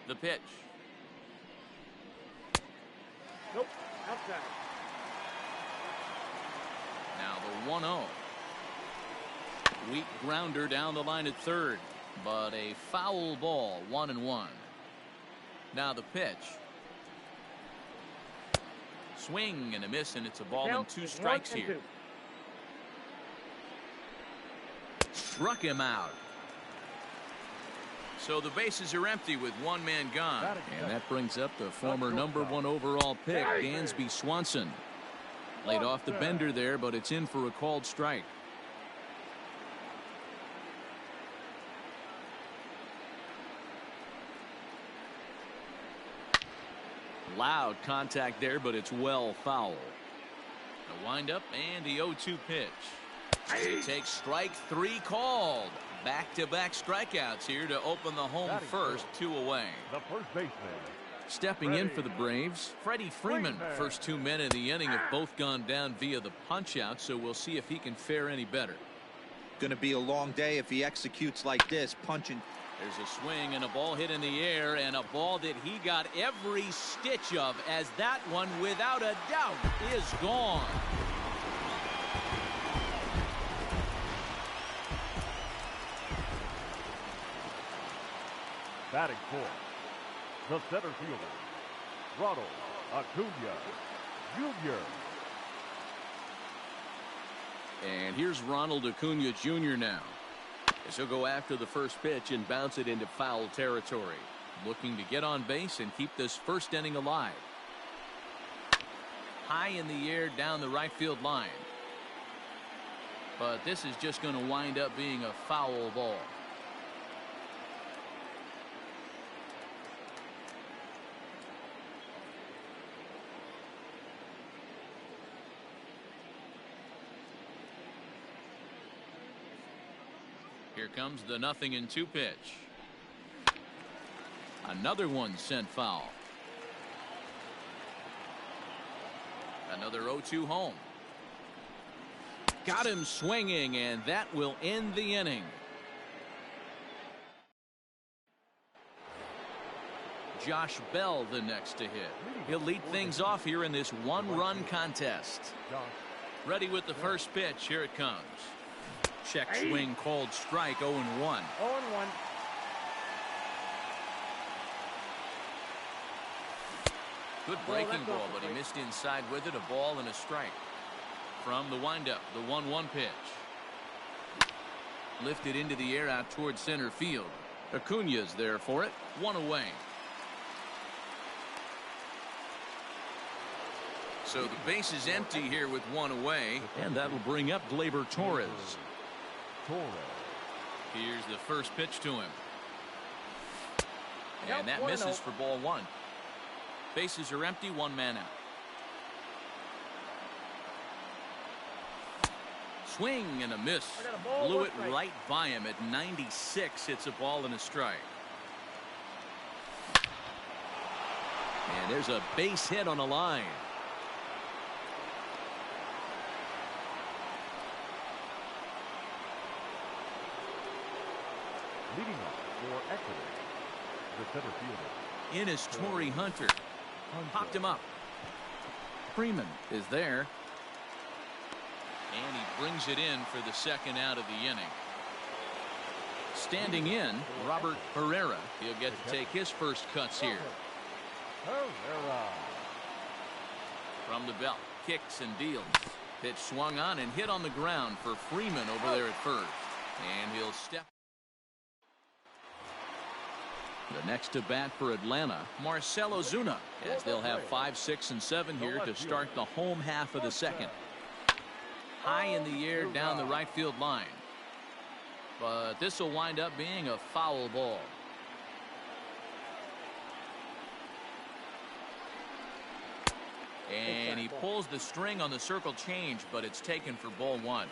The pitch. Nope. Outside. Now the 1-0. Weak grounder down the line at third, but a foul ball, 1-1. Now the pitch. Swing and a miss, and it's a ball and 2 strikes here. Struck him out. So the bases are empty with 1 man gone. And that brings up the former #1 overall pick, Dansby Swanson. Laid off the bender there, but it's in for a called strike. Loud contact there, but it's well foul. The windup and the 0-2 pitch. He takes strike 3 called. Back-to-back strikeouts here to open the home first, 2 away. The first baseman. Stepping in for the Braves, Freddie Freeman. First 2 men in the inning have both gone down via the punch-out, so we'll see if he can fare any better. Going to be a long day if he executes like this, punching. There's a swing and a ball hit in the air, and a ball that he got every stitch of, as that one, without a doubt, is gone. Batting fourth, the center fielder, Ronald Acuna Jr. And here's Ronald Acuna Jr. now. As he'll go after the first pitch and bounce it into foul territory. Looking to get on base and keep this first inning alive. High in the air down the right field line. But this is just going to wind up being a foul ball. Here comes the 0-2 pitch. Another one sent foul. Another 0-2 home. Got him swinging, and that will end the inning. Josh Bell the next to hit. He'll lead things off here in this 1-run contest. Ready with the first pitch. Here it comes. Check swing called strike. 0-1. 0-1. Good breaking ball, but he missed inside with it. A ball and a strike. From the windup, the 1-1 pitch. Lifted into the air out towards center field. Acuna's there for it. 1 away. So the base is empty here with 1 away, and that'll bring up Gleyber Torres. Here's the first pitch to him. And that misses for ball 1. Bases are empty, 1 man out. Swing and a miss. Blew it right by him at 96. It's a ball and a strike. And there's a base hit on the line. Leading off for Exeter, the center fielder. In is Torrey Hunter. Popped him up. Freeman is there. And he brings it in for the second out of the inning. Standing in, Robert Herrera. He'll get to take his first cuts here. Herrera. From the belt, kicks and deals. Pitch swung on and hit on the ground for Freeman over there at first. And he'll step. The next to bat for Atlanta, Marcell Ozuna, as they'll have 5, 6, and 7 here to start the home half of the second. High in the air down the right field line. But this will wind up being a foul ball. And he pulls the string on the circle change, but it's taken for ball 1.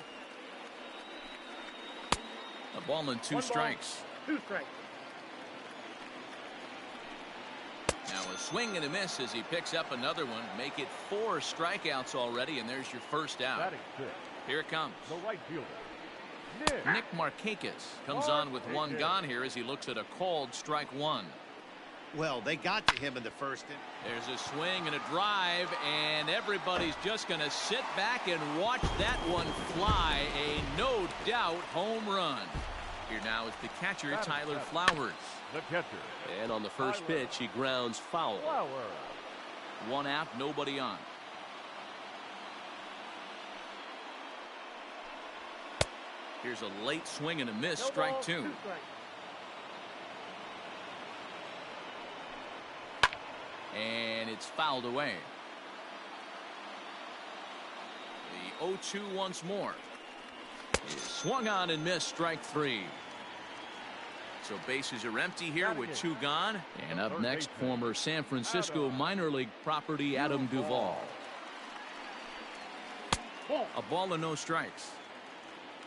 A ball and 2 strikes. 2 strikes. Now a swing and a miss as he picks up another one. Make it 4 strikeouts already, and there's your first out. Here it comes. The right fielder, Nick Markakis comes on with 1 gone here as he looks at a called strike 1. Well, they got to him in the first. There's a swing and a drive, and everybody's just going to sit back and watch that one fly. A no doubt home run. Here now is the catcher, Tyler Flowers. The catcher. And on the first pitch, he grounds foul. One out, nobody on. Here's a late swing and a miss, strike two. And it's fouled away. The 0-2 once more. Is swung on and missed, strike three. So bases are empty here with two gone. And up next, former San Francisco minor league property Adam Duvall. A ball and no strikes.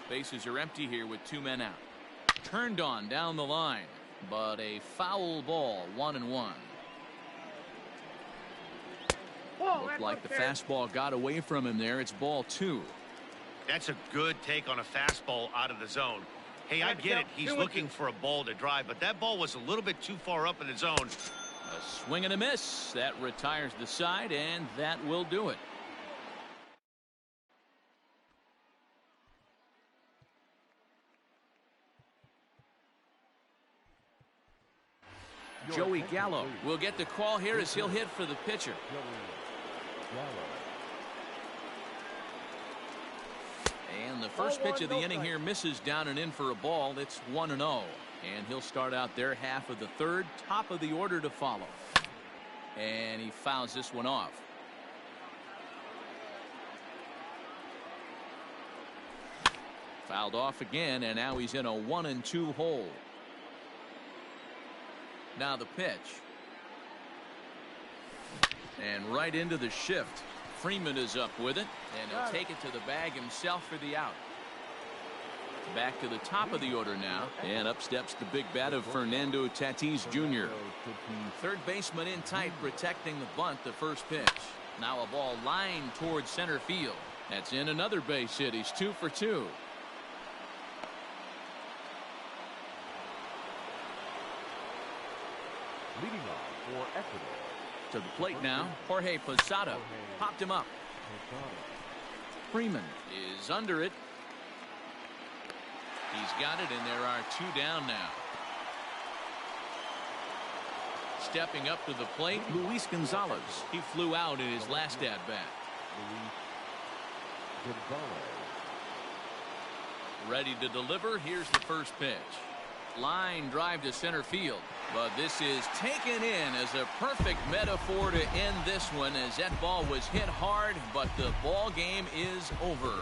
Bases are empty here with two men out. Turned on down the line, but a foul ball, 1-1. Looked like the fastball got away from him there. It's ball two. That's a good take on a fastball out of the zone. Hey, I get it. He's looking for a ball to drive, but that ball was a little bit too far up in the zone. A swing and a miss. That retires the side, and that will do it. Joey Gallo will get the call here as he'll hit for the pitcher. And the first pitch of the inning here misses down and in for a ball. It's 1-0. And he'll start out their half of the third. Top of the order to follow. And he fouls this one off. Fouled off again, and now he's in a 1-2 hole. Now the pitch. And right into the shift. Freeman is up with it, and he'll take it to the bag himself for the out. Back to the top of the order now, and up steps the big bat of Fernando Tatis Jr. Third baseman in tight, protecting the bunt. The first pitch. Now a ball lined towards center field. That's in another base hit. He's 2 for 2. Leading off for Ecuador. To the plate now, Jorge Posada popped him up. Freeman is under it. He's got it, and there are two down now. Stepping up to the plate, Luis Gonzalez. He flew out in his last at-bat. Ready to deliver. Here's the first pitch. Line drive to center field, but this is taken in as a perfect metaphor to end this one, as that ball was hit hard, but the ball game is over.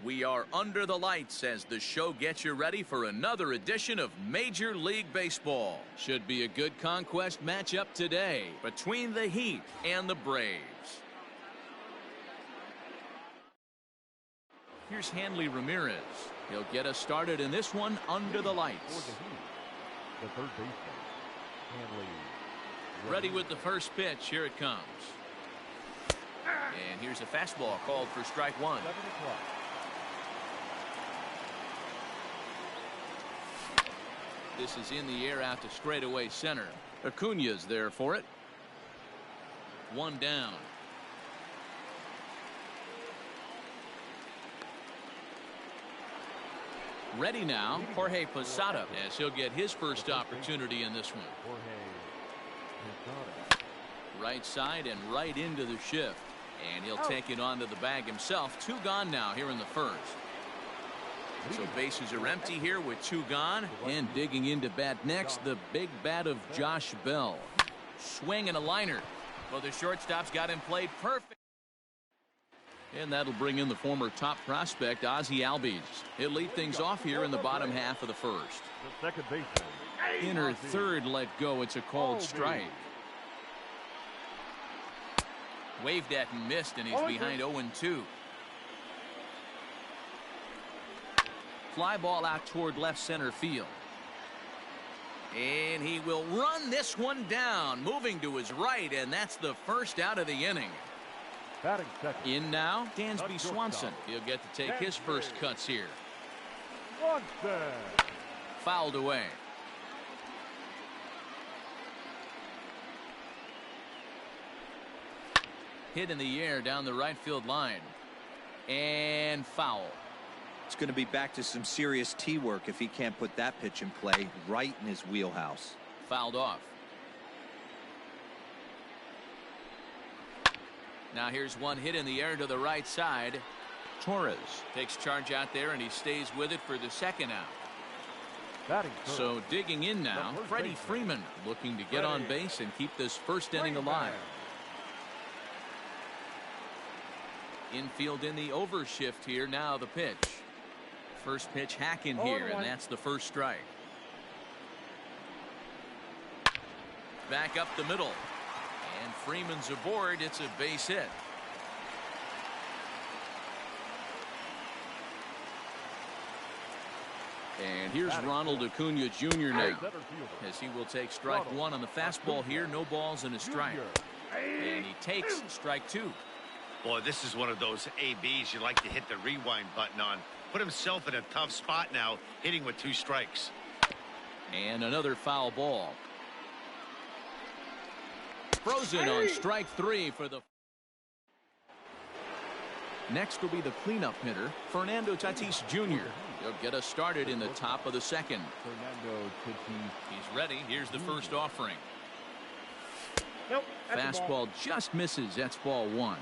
We are under the lights as the show gets you ready for another edition of Major League Baseball. Should be a good Conquest matchup today between the Heat and the Braves. Here's Hanley Ramirez. He'll get us started in this one under the lights. For the Heat, the third baseman, Hanley. Ready with the first pitch. Here it comes. And here's a fastball called for strike one. 7 o'clock. This is in the air out to straightaway center. Acuna's there for it. One down. Ready now, Jorge Posada, as he'll get his first opportunity in this one. Right side and right into the shift. And he'll take it onto the bag himself. 2 gone now here in the first. So bases are empty here with 2 gone. And digging into bat next, the big bat of Josh Bell. Swing and a liner. Well, the shortstop's got him played perfect. And that'll bring in the former top prospect, Ozzie Albies. He'll lead things off here in the bottom half of the first. The second baseman. Inner third let go. It's a called strike. Waved at and missed, and he's behind 0-2. Fly ball out toward left center field. And he will run this one down, moving to his right, and that's the first out of the inning. Batting second. In now, Dansby Swanson. He'll get to take his first cuts here. Swanson. Fouled away. Hit in the air down the right field line. And foul. It's going to be back to some serious tee work if he can't put that pitch in play right in his wheelhouse. Fouled off. Now here's one hit in the air to the right side. Torres takes charge out there, and he stays with it for the second out. Batting third. So digging in now, Freddie Freeman looking to get on base and keep this first inning alive. Infield in the overshift here. Now the pitch. First pitch hacking here, and that's the first strike. Back up the middle. And Freeman's aboard. It's a base hit. And here's Ronald Acuna Jr. now, as he will take strike one on the fastball here. No balls and a strike. And he takes strike 2. Boy, this is one of those ABs you like to hit the rewind button on. Put himself in a tough spot now, hitting with 2 strikes. And another foul ball. Frozen on strike 3 for the. Next will be the cleanup hitter, Fernando Tatis Jr. He'll get us started in the top of the second. Fernando Tatis. He's ready. Here's the first offering. Fastball just misses. That's ball 1.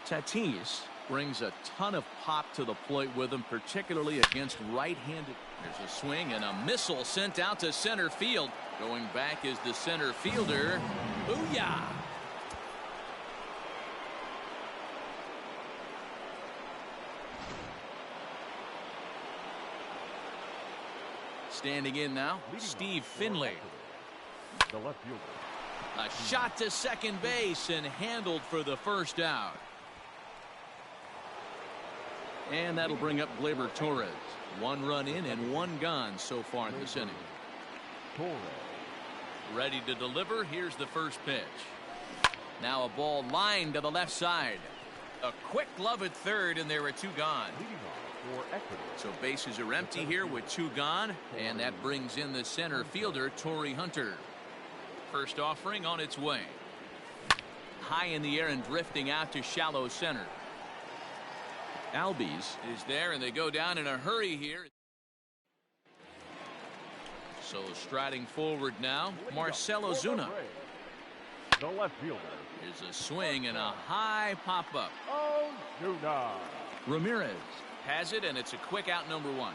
Tatis brings a ton of pop to the plate with him, particularly against right-handed. There's a swing and a missile sent out to center field. Going back is the center fielder. Booyah! Standing in now, Steve Finley. The left fielder. A shot to second base and handled for the first out. And that'll bring up Gleyber Torres. 1 run in and 1 gone so far in this inning. Torres. Ready to deliver. Here's the first pitch. Now a ball lined to the left side. A quick glove at third, and there are 2 gone. Leading off for Ecuador. So bases are empty here with 2 gone, and that brings in the center fielder, Torrey Hunter. First offering on its way. High in the air and drifting out to shallow center. Albies is there, and they go down in a hurry here. So striding forward now, Marcell Ozuna. The left fielder. Here's a swing and a high pop-up. Ozuna. Ramirez has it, and it's a quick out, number 1.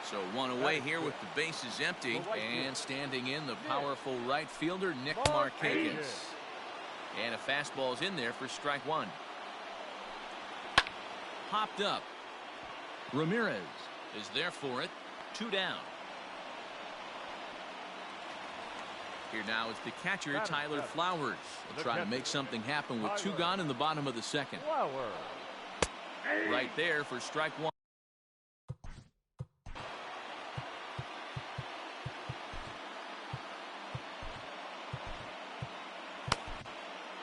So 1 away here with the bases empty, and standing in the powerful right fielder, Nick Markakis. And a fastball's in there for strike 1. Popped up. Ramirez is there for it. 2 down. Here now is the catcher, Tyler Flowers. Will try to make something happen with 2 gone in the bottom of the second. Right there for strike 1.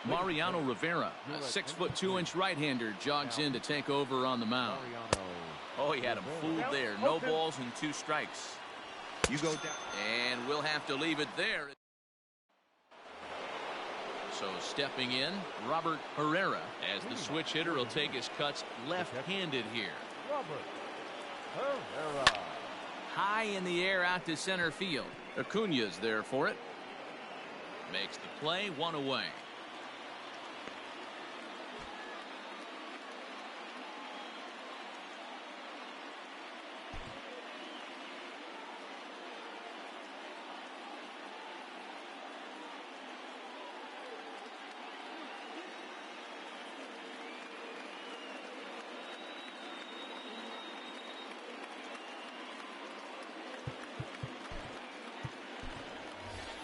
Mariano Rivera, a 6'2" right-hander, jogs in to take over on the mound. Oh, he had him fooled there. No balls and 2 strikes. You go down. And we'll have to leave it there. So stepping in, Robert Herrera, as the switch hitter will take his cuts left-handed here. High in the air out to center field. Acuna's there for it. Makes the play, 1 away.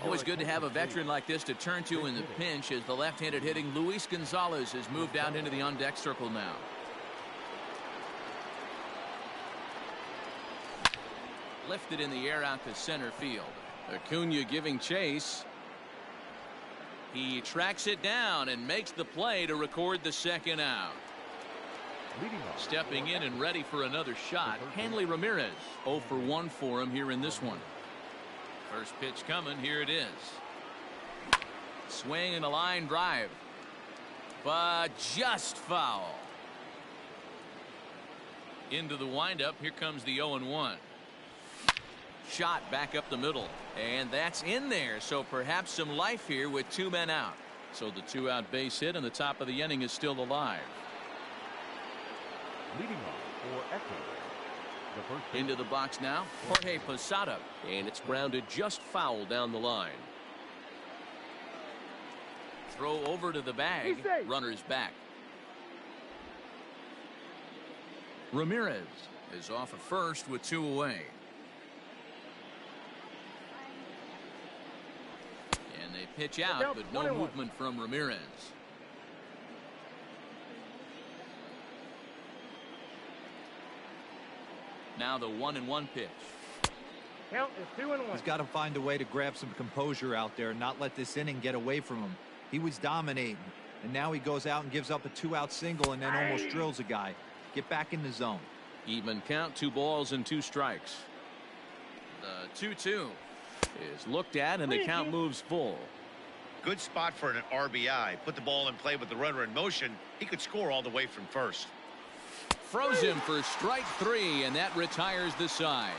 Always good to have a veteran like this to turn to in the pinch, as the left-handed hitting Luis Gonzalez has moved out into the on-deck circle now. Lifted in the air out to center field. Acuna giving chase. He tracks it down and makes the play to record the second out. Stepping in and ready for another shot, Hanley Ramirez. 0 for 1 for him here in this one. First pitch coming. Here it is. Swing and a line drive, but just foul. Into the windup. Here comes the 0-1. Shot back up the middle, and that's in there. So perhaps some life here with 2 men out. So the 2-out base hit, and the top of the inning is still alive. Leading off for Echo. Into the box now, Jorge Posada, and it's grounded just foul down the line. Throw over to the bag. Runners back. Ramirez is off at first with 2 away. And they pitch out, but no movement from Ramirez. Now the 1-1 pitch. Count is 2-1. He's got to find a way to grab some composure out there and not let this inning get away from him. He was dominating, and now he goes out and gives up a 2-out single and then almost drills a guy. Get back in the zone. Even count, 2 balls and 2 strikes. The 2-2 is looked at, and the count moves full. Good spot for an RBI. Put the ball in play with the runner in motion. He could score all the way from first. Froze him for strike 3, and that retires the side.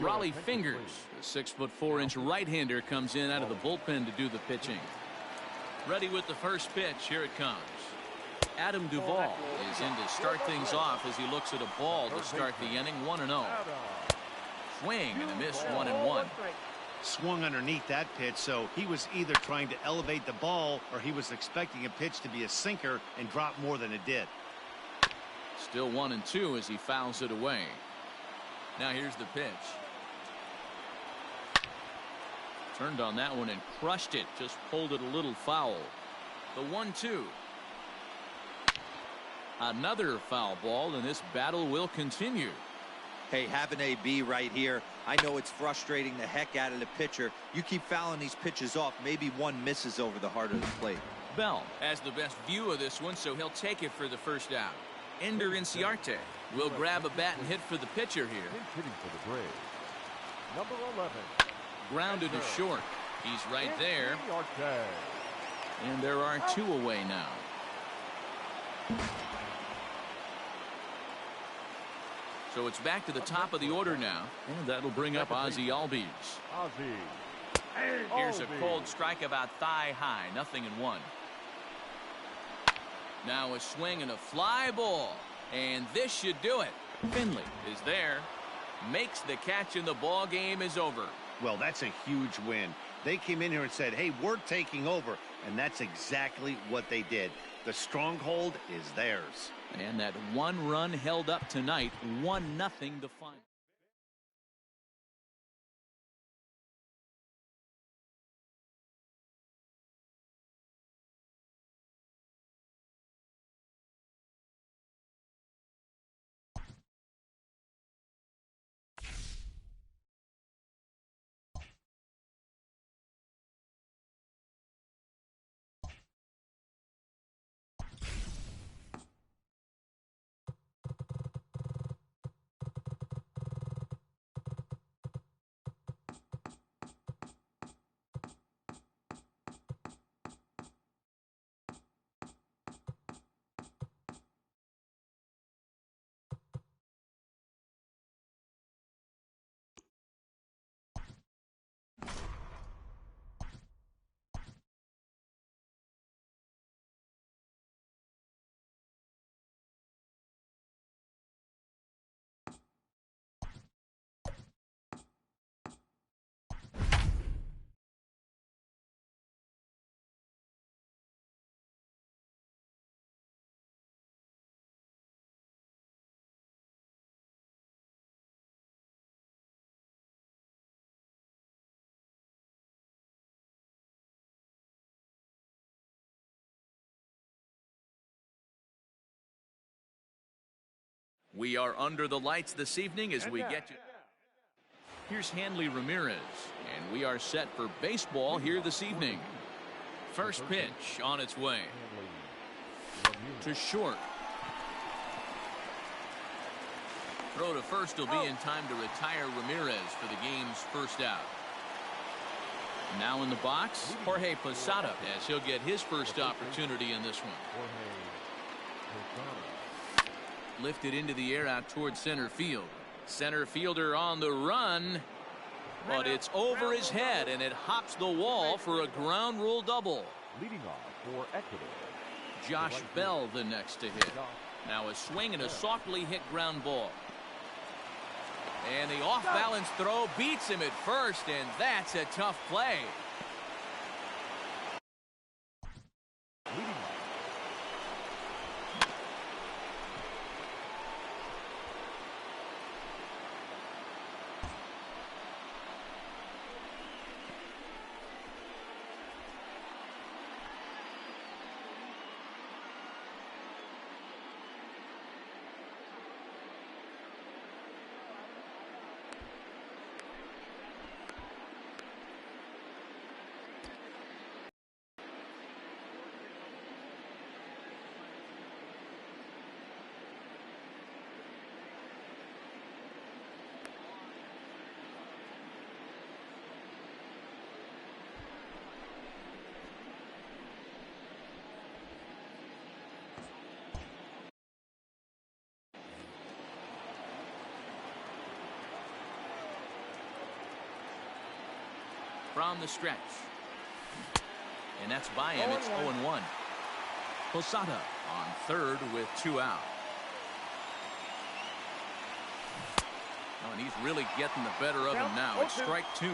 Raleigh Fingers, the 6'4" right-hander, comes in out of the bullpen to do the pitching. Ready with the first pitch. Here it comes. Adam Duvall is in to start things off as he looks at a ball to start the inning. 1-0. Swing and a miss. 1-1. Swung underneath that pitch, so he was either trying to elevate the ball or he was expecting a pitch to be a sinker and drop more than it did. Still 1-2 as he fouls it away. Now here's the pitch. Turned on that one and crushed it. Just pulled it a little foul. The 1-2. Another foul ball, and this battle will continue. Hey, have an AB right here. I know it's frustrating the heck out of the pitcher. You keep fouling these pitches off, maybe one misses over the heart of the plate. Bell has the best view of this one, so he'll take it for the first out. Ender Inciarte will grab a bat and hit for the pitcher here. Hitting for the Braves, number 11. Grounded to short. He's right there. And there are two away now. So it's back to the top of the order now, and that'll bring up Ozzie Albies. Here's a cold strike about thigh high. 0-1. Now a swing and a fly ball, and this should do it. Finley is there, makes the catch, and the ball game is over. Well, that's a huge win. They came in here and said, hey, we're taking over, and that's exactly what they did. The stronghold is theirs. And that one run held up tonight. 1-0 the final. We are under the lights this evening as we get you. Here's Hanley Ramirez, and we are set for baseball here this evening. First pitch on its way. To short. Throw to first will be in time to retire Ramirez for the game's first out. Now in the box, Jorge Posada, as he'll get his first opportunity in this one. Lifted into the air out towards center field. Center fielder on the run, but it's over his head, and it hops the wall for a ground rule double. Leading off for Ecuador, Josh Bell the next to hit. Now a swing and a softly hit ground ball. And the off-balance throw beats him at first, and that's a tough play. from the stretch. And that's by him. It's 0-1. Posada on third with 2 out. Oh, and he's really getting the better of him now. It's strike 2.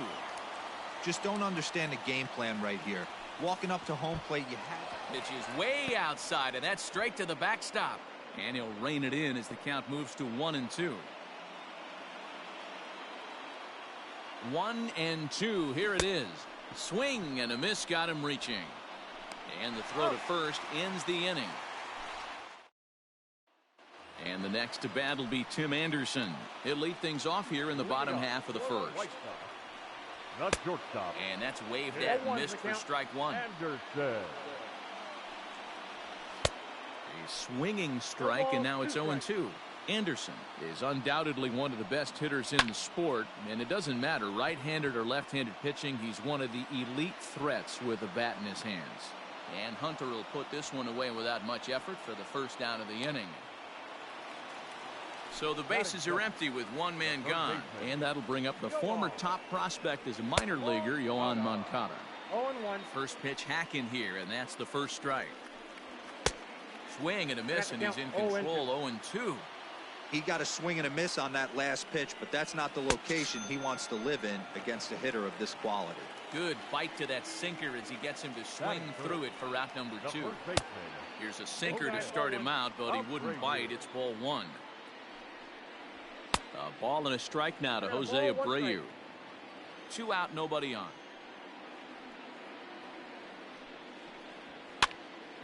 Just don't understand the game plan right here. Walking up to home plate, you have... Pitch is way outside, and that's straight to the backstop. And he'll rein it in as the count moves to 1-2. 1-2. Here it is. Swing and a miss got him reaching. And the throw to first ends the inning. And the next to bat will be Tim Anderson. He'll lead things off here in the bottom half of the first. Not shortstop. And that's waved at, missed for strike 1. Anderson. A swinging strike, and now it's 0-2. Anderson is undoubtedly one of the best hitters in the sport, and it doesn't matter right-handed or left-handed pitching. He's one of the elite threats with a bat in his hands. And Hunter will put this one away without much effort for the first out of the inning. So the bases are empty with one man gone, and that'll bring up the former top prospect as a minor leaguer, Yoan Moncada. 0-1. First pitch hack in here, and that's the first strike. Swing and a miss, and he's in control. 0-2. He got a swing and a miss on that last pitch, but that's not the location he wants to live in against a hitter of this quality. Good bite to that sinker as he gets him to swing through it for out number 2. Here's a sinker to start him out, but he wouldn't bite. It's ball 1. A ball and a strike now to Jose Abreu. 2 out, nobody on.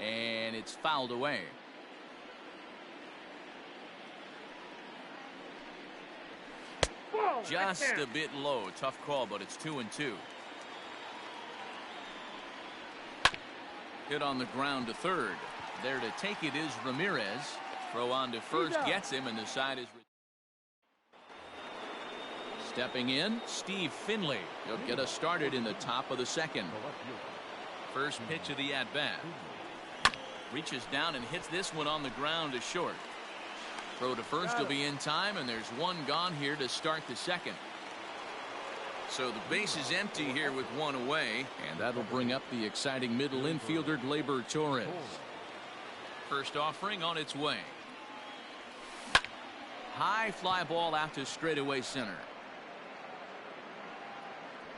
And it's fouled away. Just a bit low. Tough call, but it's 2-2. Hit on the ground to third. There to take it is Ramirez. Throw on to first, gets him, and the side is... Stepping in, Steve Finley. He'll get us started in the top of the second. First pitch of the at-bat. Reaches down and hits this one on the ground to short. Throw to first will be in time, and there's one gone here to start the second. So the base is empty here with one away, and that'll bring up the exciting middle infielder Gleyber Torres. First offering on its way. High fly ball out to straightaway center.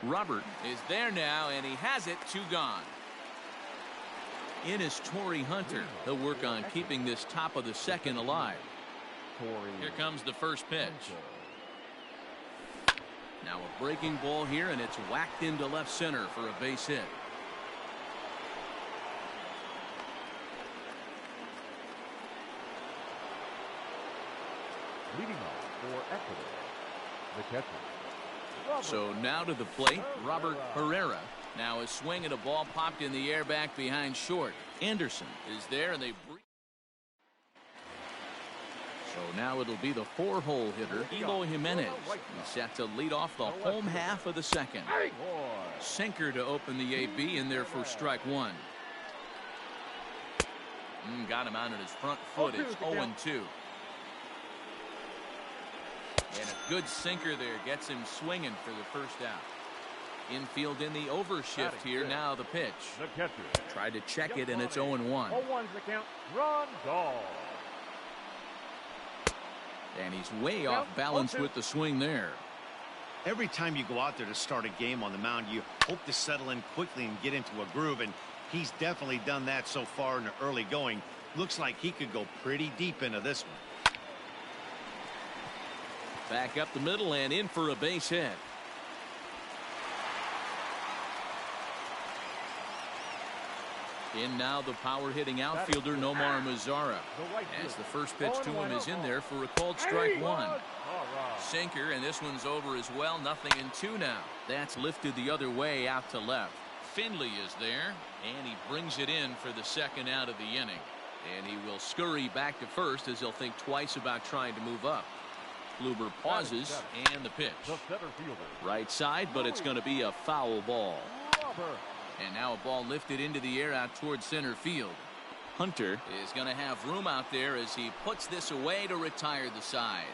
Robert is there now, and he has it. 2 gone. In is Torrey Hunter. He'll work on keeping this top of the second alive. Here comes the first pitch. Now a breaking ball here, and it's whacked into left center for a base hit. Leading off for Ecuador, the catcher. So now to the plate, Robert Herrera. Now a swing and a ball popped in the air back behind short. Anderson is there, and they breathe. So now it'll be the 4-hole hitter, Eloy Jimenez. He's set to lead off the home half of the second. Sinker to open the AB in there for strike 1. Got him out at his front foot. It's 0-2. And a good sinker there gets him swinging for the first out. Infield in the overshift here. Now the pitch. Tried to check it, and it's 0-1. 0-1's the count. Run ball. And he's way off balance with the swing there. Every time you go out there to start a game on the mound, you hope to settle in quickly and get into a groove, and he's definitely done that so far in the early going. Looks like he could go pretty deep into this one. Back up the middle and in for a base hit. In now the power hitting outfielder Nomar Mazara. As the first pitch to him is in there for a called strike 1. Sinker, and this one's over as well. 0-2 now. That's lifted the other way out to left. Finley is there, and he brings it in for the second out of the inning. And he will scurry back to first as he'll think twice about trying to move up. Kluber pauses, and the pitch. Right side, but it's going to be a foul ball. And now a ball lifted into the air out towards center field. Hunter is going to have room out there as he puts this away to retire the side.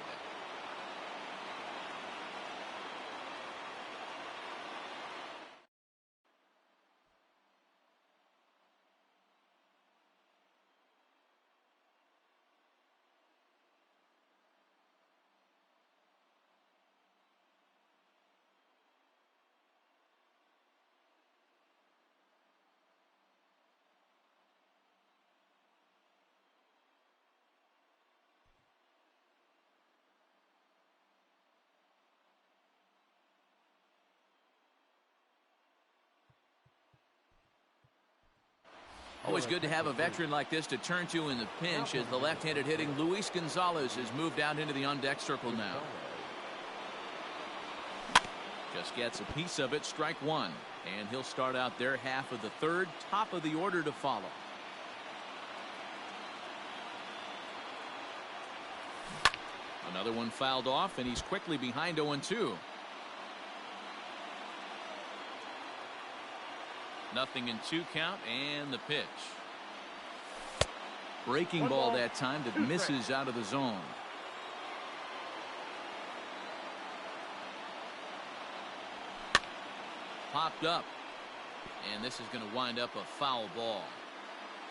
Always good to have a veteran like this to turn to in the pinch as the left-handed hitting Luis Gonzalez has moved out into the on-deck circle now. Just gets a piece of it, strike one. And he'll start out their half of the third, top of the order to follow. Another one fouled off, and he's quickly behind 0-2. Nothing in 2 count, and the pitch. Breaking ball that time that misses out of the zone. Popped up, and this is going to wind up a foul ball.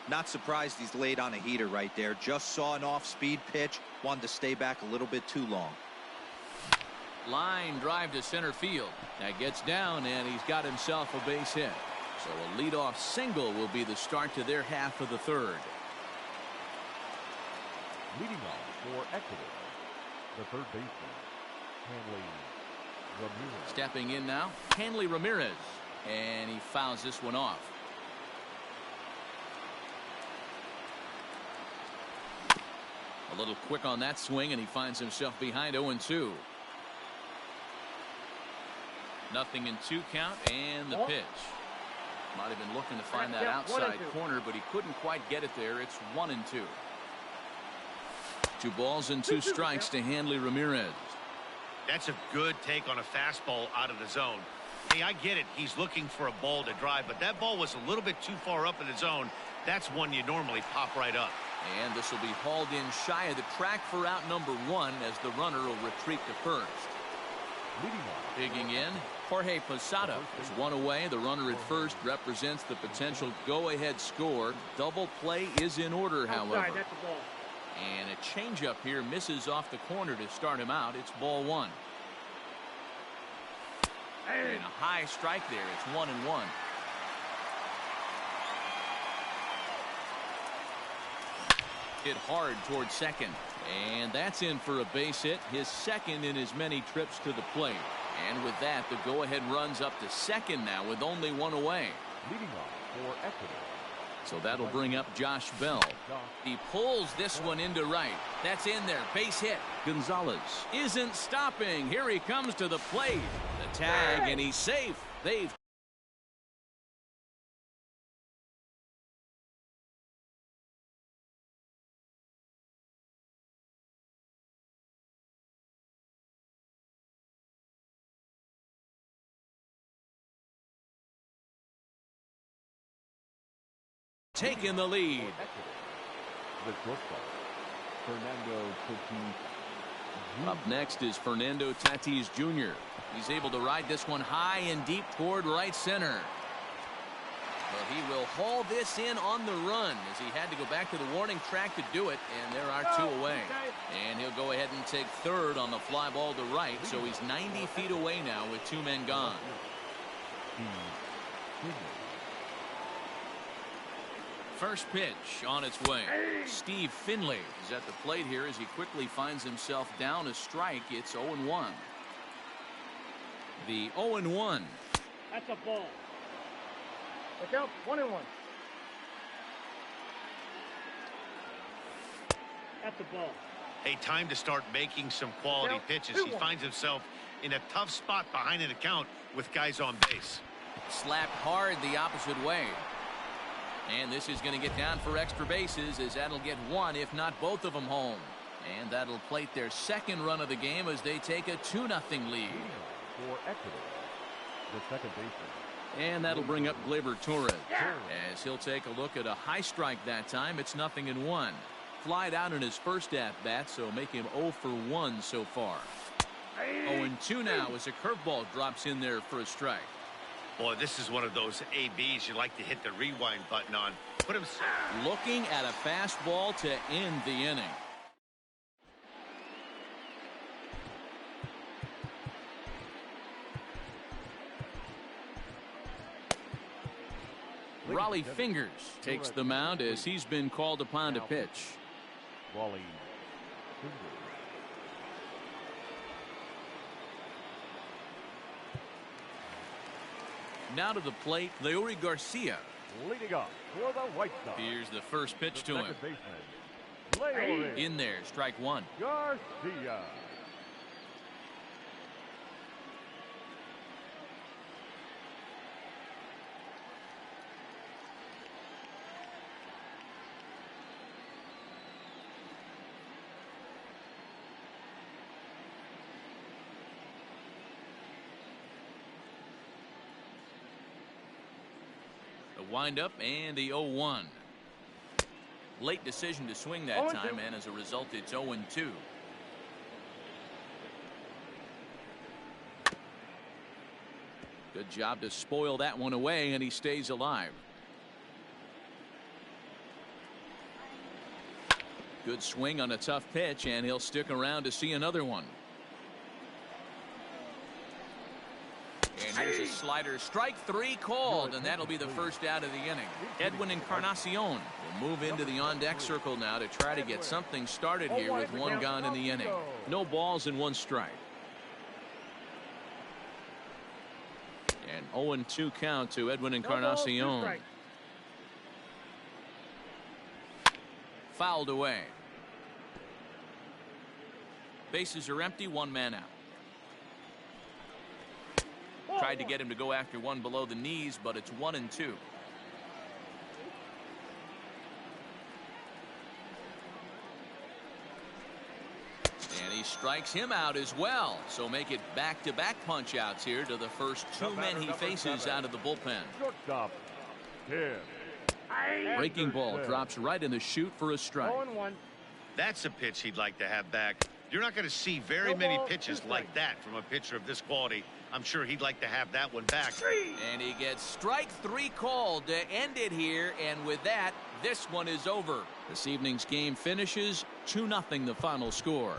Not surprised he's laid on a heater right there. Just saw an off-speed pitch, wanted to stay back a little bit too long. Line drive to center field. That gets down, and he's got himself a base hit. So a leadoff single will be the start to their half of the third. Leading off for Ecuador, the third baseman, Hanley Ramirez. Stepping in now, Hanley Ramirez, and he fouls this one off. A little quick on that swing, and he finds himself behind 0-2. Nothing in 2 count, and the pitch. Might have been looking to find that outside corner, but he couldn't quite get it there. It's 1-2. 2 balls and 2 strikes to Hanley Ramirez. That's a good take on a fastball out of the zone. Hey, I get it. He's looking for a ball to drive, but that ball was a little bit too far up in the zone. That's one you normally pop right up. And this will be hauled in shy of the track for out number 1 as the runner will retreat to first. Digging in, Jorge Posada is 1 away. The runner at first represents the potential go-ahead score. Double play is in order, however. And a changeup here misses off the corner to start him out. It's ball 1. And a high strike there. It's 1-1. Hit hard towards second. And that's in for a base hit, his second in as many trips to the plate. And with that, the go-ahead runs up to second now with only 1 away. Leading off for Ecuador. So that'll bring up Josh Bell. He pulls this one into right. That's in there. Base hit. Gonzalez isn't stopping. Here he comes to the plate. The tag, and he's safe. They've taken the lead. The shortstop, Fernando Tatis. Up next is Fernando Tatis Jr. He's able to ride this one high and deep toward right center. But he will haul this in on the run as he had to go back to the warning track to do it, and there are 2 away. And he'll go ahead and take third on the fly ball to right, so he's 90 feet away now with 2 men gone. First pitch on its way. Steve Finley is at the plate here as he quickly finds himself down a strike. It's 0-1. The 0-1. That's a ball. Look out, 1-1. That's a ball. Hey, time to start making some quality pitches. He finds himself in a tough spot behind an account with guys on base. Slapped hard the opposite way. And this is going to get down for extra bases as that'll get 1, if not both of them, home. And that'll plate their second run of the game as they take a 2-0 lead. For Ecuador, the second baseman. And that'll bring up Gleyber Torres as he'll take a look at a high strike that time. It's 0-1. Flied out in his first at-bat, so make him 0 for 1 so far. 0-2 now as a curveball drops in there for a strike. Boy, this is one of those ABs you like to hit the rewind button on. Put him looking at a fastball to end the inning. Raleigh Fingers takes the mound as he's been called upon to pitch. Raleigh Fingers. Now to the plate, Leury Garcia. Leading off for the White Sox. Here's the first pitch to the him. second baseman, Leo In there, strike one. Garcia. The windup and the 0-1. Late decision to swing that 0-2. time, and as a result, it's 0-2. Good job to spoil that one away, and he stays alive. Good swing on a tough pitch, and he'll stick around to see another one. And here's a slider. Strike three called, and that'll be the first out of the inning. Edwin Encarnacion will move into the on-deck circle now to try to get something started here with one gone in the inning. No balls and one strike. And 0-2 count to Edwin Encarnacion. Fouled away. Bases are empty, one man out. Tried to get him to go after one below the knees, but it's 1-2. And he strikes him out as well. So make it back-to-back punch outs here to the first two men he faces out of the bullpen. Shortstop, Tim. Breaking ball drops right in the chute for a strike. 0-1. That's a pitch he'd like to have back. You're not going to see very many pitches like that from a pitcher of this quality. I'm sure he'd like to have that one back. And he gets strike three called to end it here, and with that, this one is over. This evening's game finishes 2-0 the final score.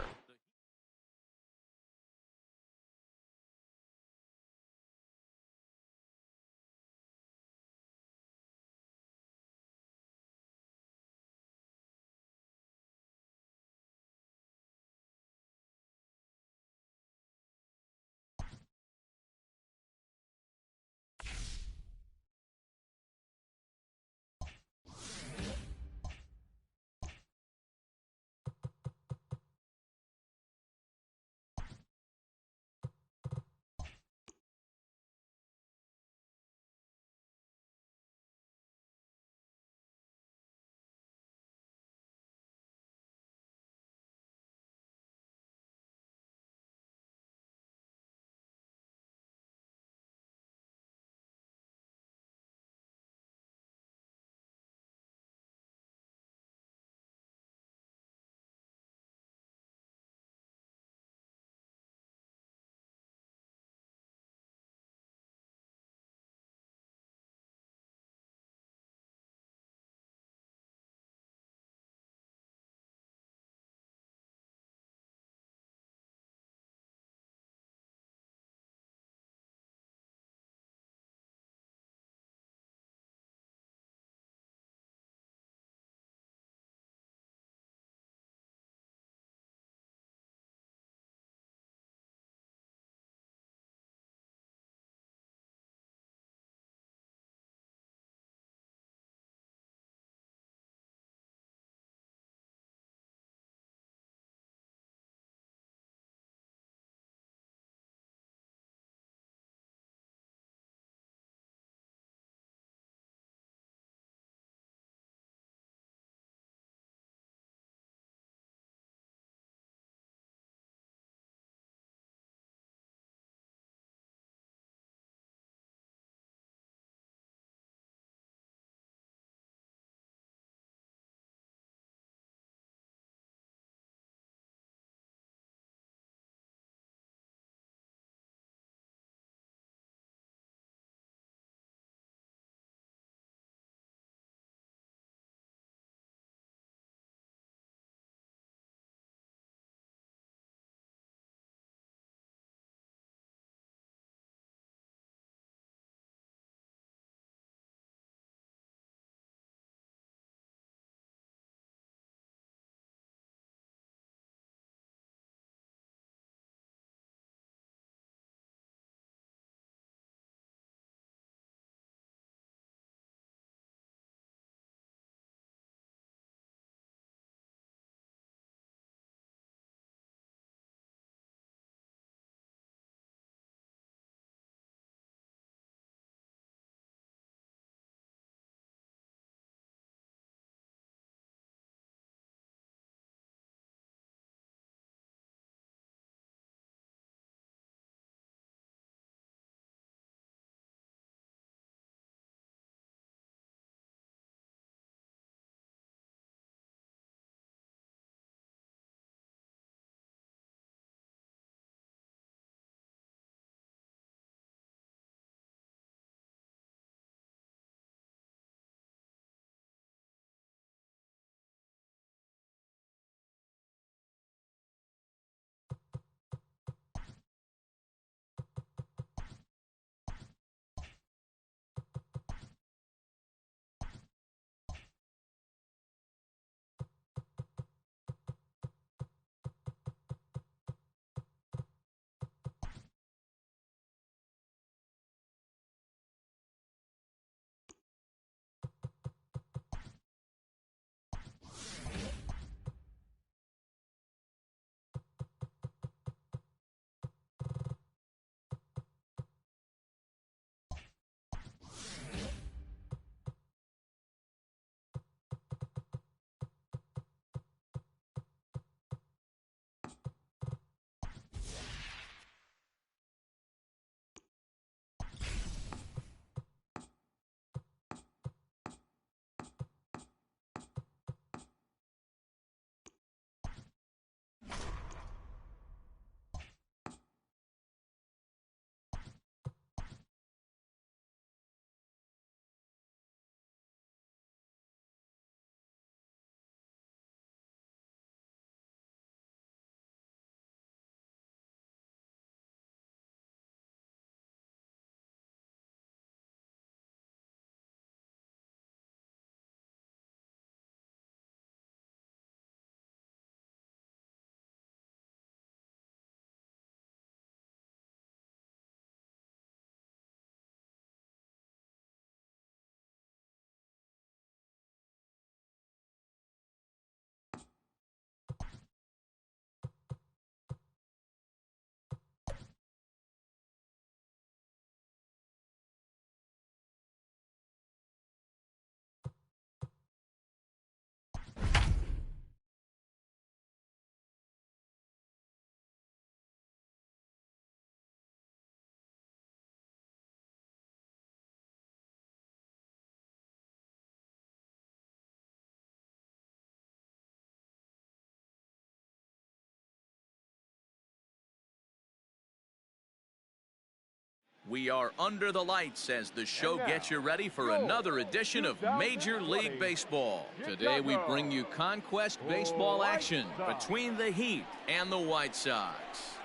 We are under the lights as the show gets you ready for another edition of Major League Baseball. Today we bring you Conquest baseball action between the Heat and the White Sox.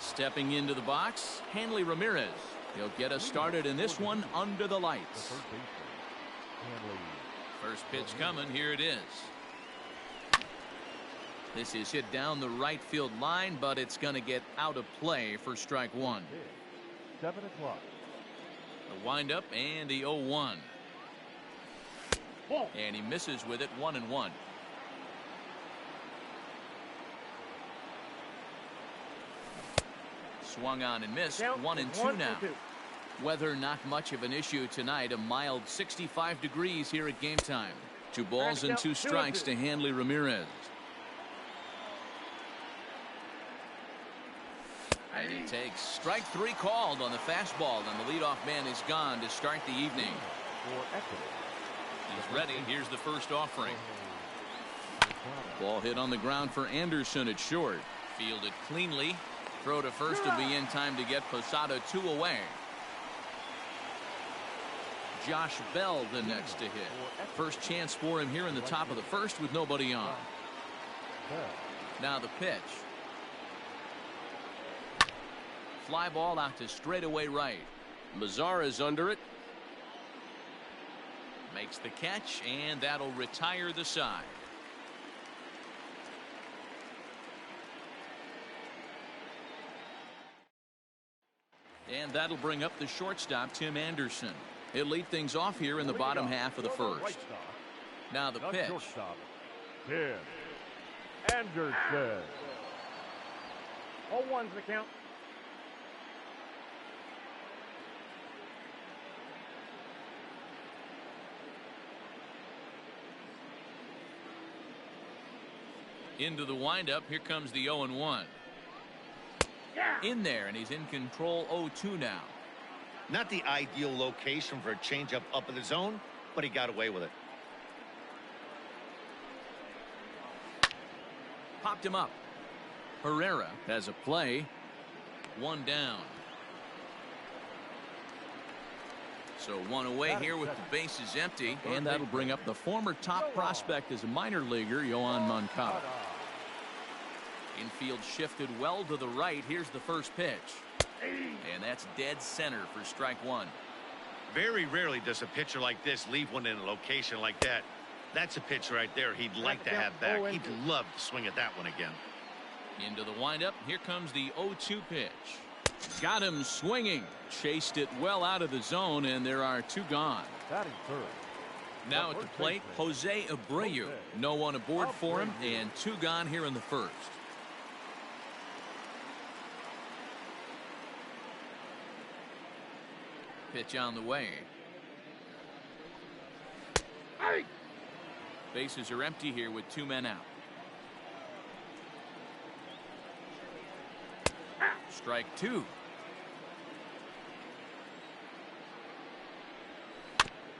Stepping into the box, Hanley Ramirez. He'll get us started in this one under the lights. First pitch coming. Here it is. This is hit down the right field line, but it's going to get out of play for strike one. 7 o'clock. The windup and the 0-1. And he misses with it, 1-1. Swung on and missed, 1-2 now. Weather not much of an issue tonight. A mild 65 degrees here at game time. 2 balls and 2 strikes to Hanley Ramirez. And he takes strike 3 called on the fastball, and the leadoff man is gone to start the evening. He's ready. Here's the first offering. Ball hit on the ground for Anderson at short. Fielded cleanly. Throw to first will be in time to get Posada 2 away. Josh Bell the next to hit. First chance for him here in the top of the first with nobody on. Now the pitch. Fly ball out to straightaway right. Mazar is under it. Makes the catch, and that'll retire the side. And that'll bring up the shortstop, Tim Anderson. He'll lead things off here in the bottom half of the first. Now the pitch. Tim Anderson. 0-1's the count. Into the windup. Here comes the 0-1. In there, and he's in control. 0-2 now. Not the ideal location for a changeup up in the zone, but he got away with it. Popped him up. Herrera has a play. 1 down. So 1 away here with the bases empty, and that'll bring up the former top prospect as a minor leaguer, Yoan Moncada. Infield shifted well to the right. Here's the first pitch. And that's dead center for strike 1. Very rarely does a pitcher like this leave one in a location like that. That's a pitch right there he'd like to have back. He'd love to swing at that one again. Into the windup. Here comes the 0-2 pitch. Got him swinging. Chased it well out of the zone, and there are 2 gone. Batting third. Now at the plate, Jose Abreu. No one aboard for him, and 2 gone here in the first. Pitch on the way. Bases are empty here with 2 men out. Strike 2.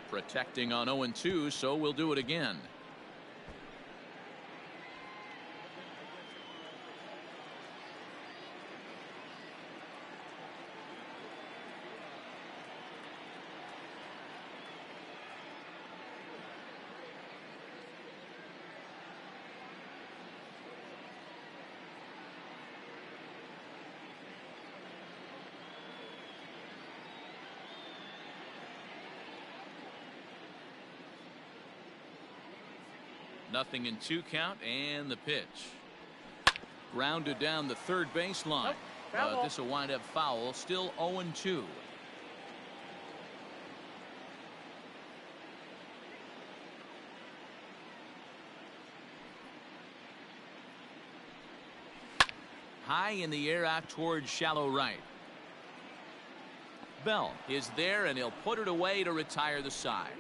Protecting on 0-2, so we'll do it again. Nothing in 2 count, and the pitch. Grounded down the third baseline. This will wind up foul. Still 0-2. High in the air out towards shallow right. Bell is there, and he'll put it away to retire the side.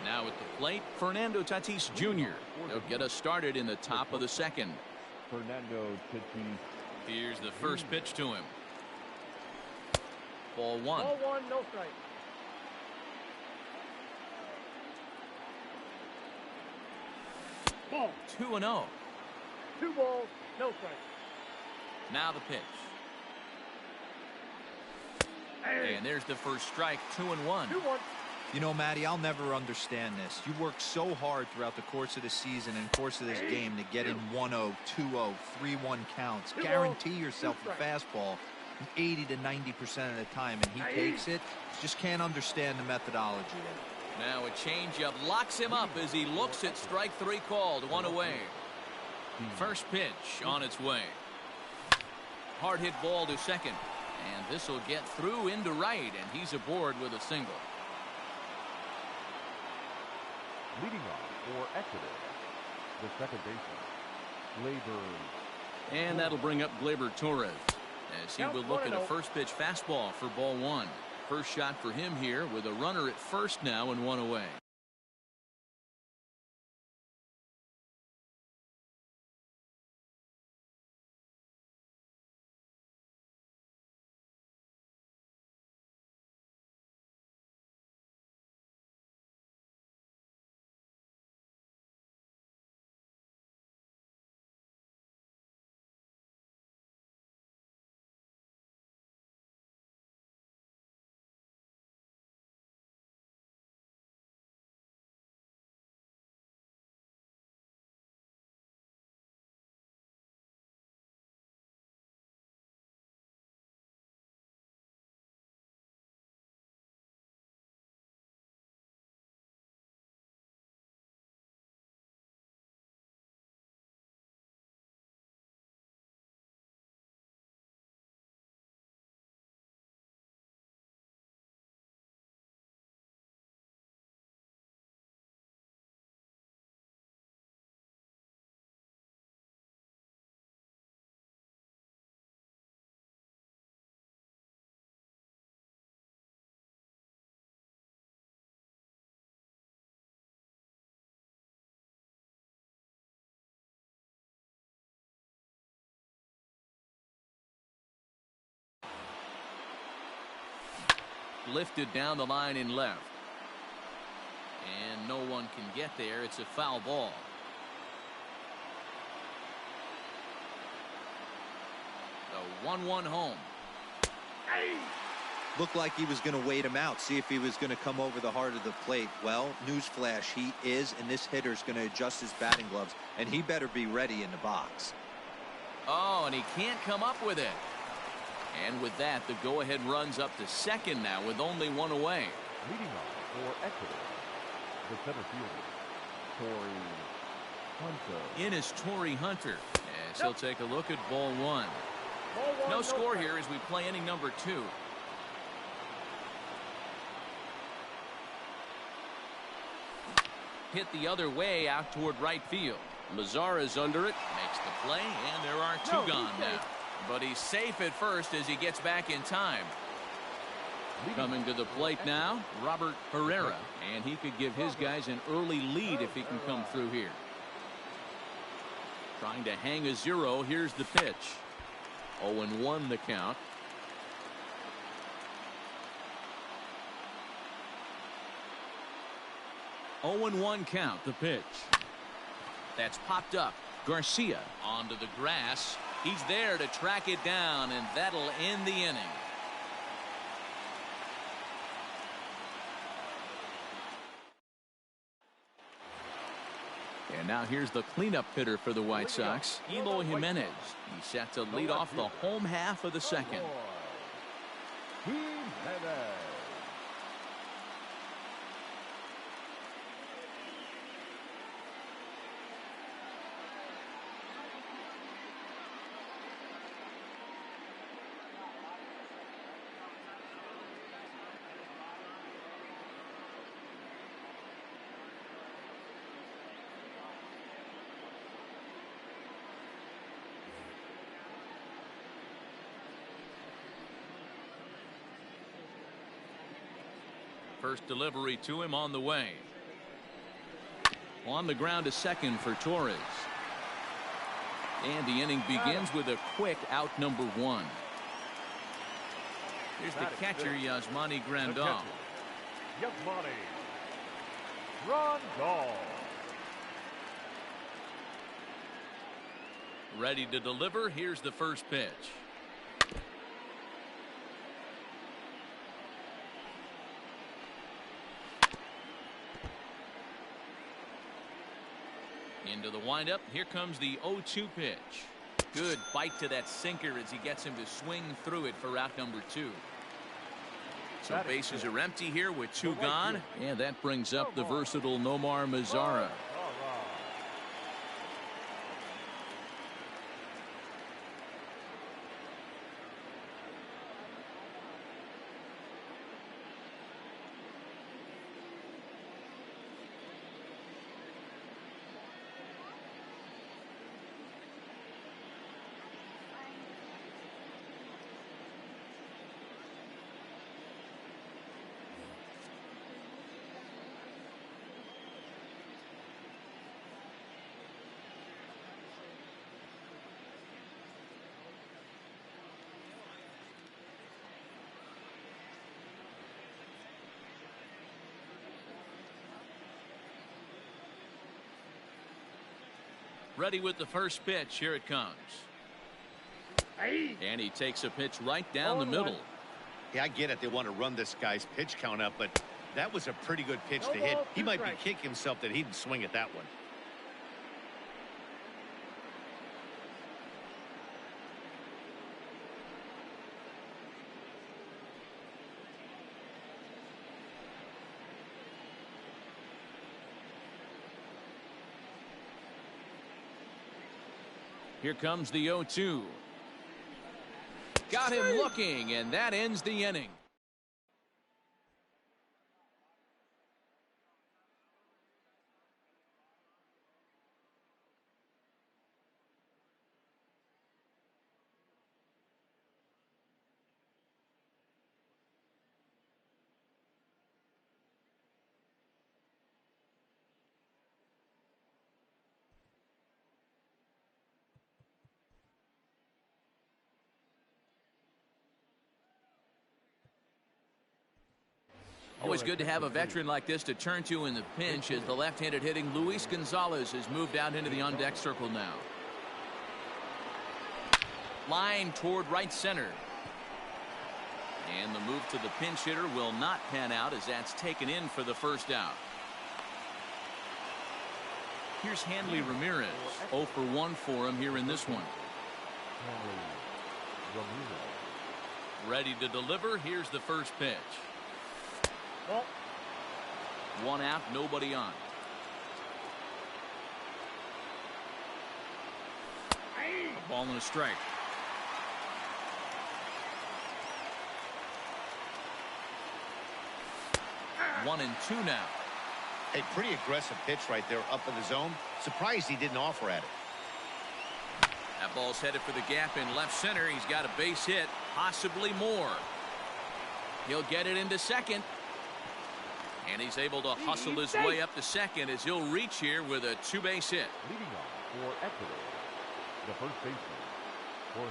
Now at the plate, Fernando Tatis Jr. He'll get us started in the top of the second. Fernando Tatis. Here's the first pitch to him. Ball one. Ball one, no strike. Ball. 2-0. 2 balls, no strike. Now the pitch. And there's the first strike, 2-1. 2-1. You know, Matty, I'll never understand this. You work so hard throughout the course of the season and course of this game to get in 1-0, 2-0, 3-1 counts. Guarantee yourself a fastball 80 to 90% of the time, and he takes it. Just can't understand the methodology there. Now a changeup locks him up as he looks at strike 3 called, 1 away. First pitch on its way. Hard hit ball to second. And this will get through into right, and he's aboard with a single. Leading off for Exeter, the second baseman, Glaber. And that'll bring up Glaber Torres as he will look at a first pitch fastball for ball 1. First shot for him here with a runner at first now and 1 away. Lifted down the line in left. And no one can get there. It's a foul ball. The 1-1 home. Looked like he was going to wait him out, see if he was going to come over the heart of the plate. Well, newsflash, he is, and this hitter's going to adjust his batting gloves, and he better be ready in the box. Oh, and he can't come up with it. And with that, the go-ahead runs up to second now with only 1 away. Leading off for Exeter, the center fielder, Torrey Hunter. In is Torrey Hunter as he'll take a look at ball 1. No score here as we play inning number 2. Hit the other way out toward right field. Mazara's under it, makes the play, and there are 2 gone now. But he's safe at first as he gets back in time. Coming to the plate now, Robert Herrera, and he could give his guys an early lead if he can come through here. Trying to hang a 0. Here's the pitch. 0-1 the count. Oh, 0-1 count, the pitch. That's popped up. Garcia onto the grass. He's there to track it down, and that'll end the inning. And now here's the cleanup hitter for the White Sox, Eloy Jimenez. He's set to lead off the home half of the second. First delivery to him on the way. On the ground to second for Torres. And the inning begins with a quick out number 1. Here's the catcher, Yasmani Grandal. Yasmani Grandal. Ready to deliver. Here's the first pitch. Into the windup. Here comes the 0-2 pitch. Good bite to that sinker as he gets him to swing through it for out number 2. So bases are empty here with 2 gone. And that brings up the versatile Nomar Mazara. Ready with the first pitch. Here it comes. And he takes a pitch right down the middle. Yeah, I get it. They want to run this guy's pitch count up, but that was a pretty good pitch to hit. He might be kicking himself that he didn't swing at that one. Here comes the 0-2. Got him looking, and that ends the inning. Always good to have a veteran like this to turn to in the pinch as the left-handed hitting Luis Gonzalez has moved out into the on-deck circle now. Line toward right center. And the move to the pinch hitter will not pan out as that's taken in for the first out. Here's Hanley Ramirez. 0 for 1 for him here in this one. Ready to deliver. Here's the first pitch. One out, nobody on. A ball and a strike. One and two now. A pretty aggressive pitch right there up in the zone. Surprised he didn't offer at it. That ball's headed for the gap in left center. He's got a base hit, possibly more. He'll get it into second. And he's able to hustle his way up to second as he'll reach here with a 2-base hit. Leading off for Ecuador, the first baseman, Jorge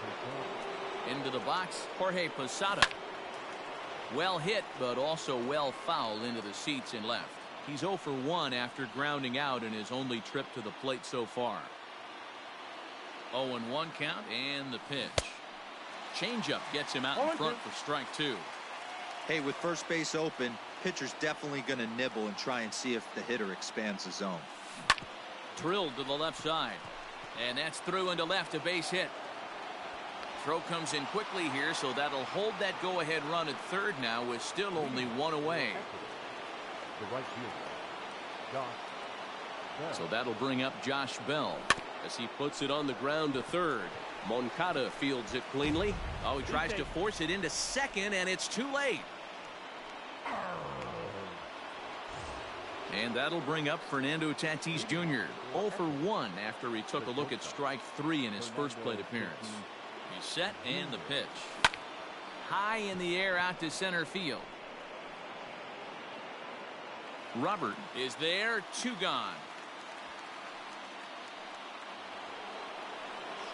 Posada. Into the box, Jorge Posada. Well hit, but also well fouled into the seats and left. He's 0 for 1 after grounding out in his only trip to the plate so far. 0-1 count and the pitch. Changeup gets him out in front for strike 2. Hey, with first base open, pitcher's definitely going to nibble and try and see if the hitter expands the zone. Drilled to the left side. And that's through into left, a base hit. Throw comes in quickly here, so that'll hold that go-ahead run at third now with still only one away. The right fielder, Josh Bell. So that'll bring up Josh Bell as he puts it on the ground to third. Moncada fields it cleanly. Oh, he tries to force it into second, and it's too late. And that'll bring up Fernando Tatis Jr. 0 for 1 after he took a look at strike 3 in his first plate appearance. He's set and the pitch. High in the air out to center field. Robert is there, 2 gone.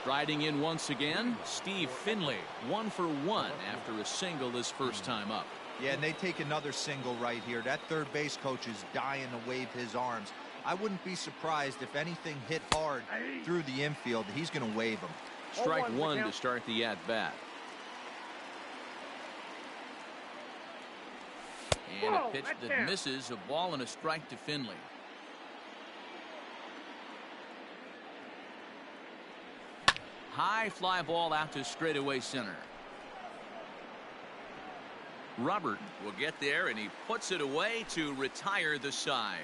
Striding in once again, Steve Finley, 1 for 1 after a single his first time up. Yeah, and they take another single right here. That third base coach is dying to wave his arms. I wouldn't be surprised if anything hit hard through the infield. He's going to wave them. Strike one to start the at-bat. And a pitch that misses, a ball and a strike to Finley. High fly ball out to straightaway center. Robert will get there, and he puts it away to retire the side.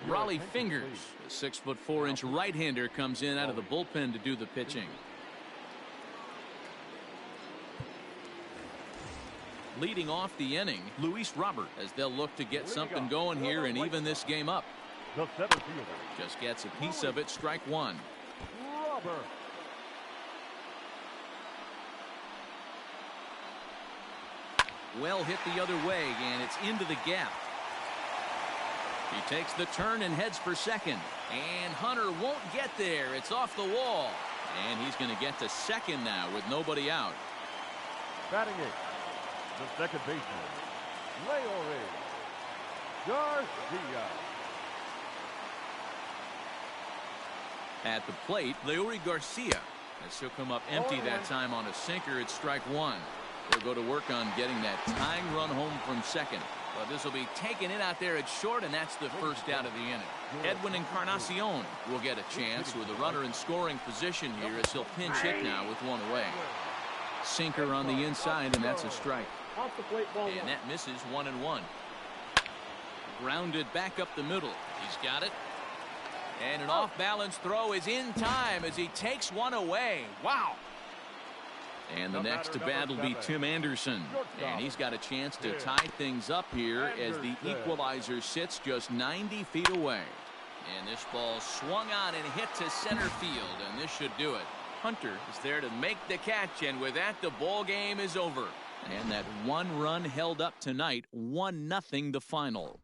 Raleigh Fingers, a 6'4" right-hander, comes in out of the bullpen to do the pitching. Leading off the inning, Luis Robert, as they'll look to get something going here and even this game up. The center fielder. Just gets a piece of it, strike one. Robert. Well hit the other way, and it's into the gap. He takes the turn and heads for second. And Hunter won't get there. It's off the wall. And he's going to get to second now with nobody out. Batting eighth, the second baseman, Leore Garcia. At the plate, Leore Garcia. As he'll come up empty that time on a sinker, it's strike one. They'll go to work on getting that tying run home from second. But this will be taken in out there at short, and that's the first out of the inning. Edwin Encarnacion will get a chance with a runner in scoring position here as he'll pinch hit now with one away. Sinker on the inside, and that's a strike. And that misses 1-1. Grounded back up the middle. He's got it. And an off-balance throw is in time as he takes one away. Wow. And the next to bat will be Tim Anderson. And he's got a chance to tie things up here as the equalizer sits just 90 feet away. And this ball swung on and hit to center field, and this should do it. Hunter is there to make the catch, and with that, the ball game is over. And that one run held up tonight, 1-0 the final.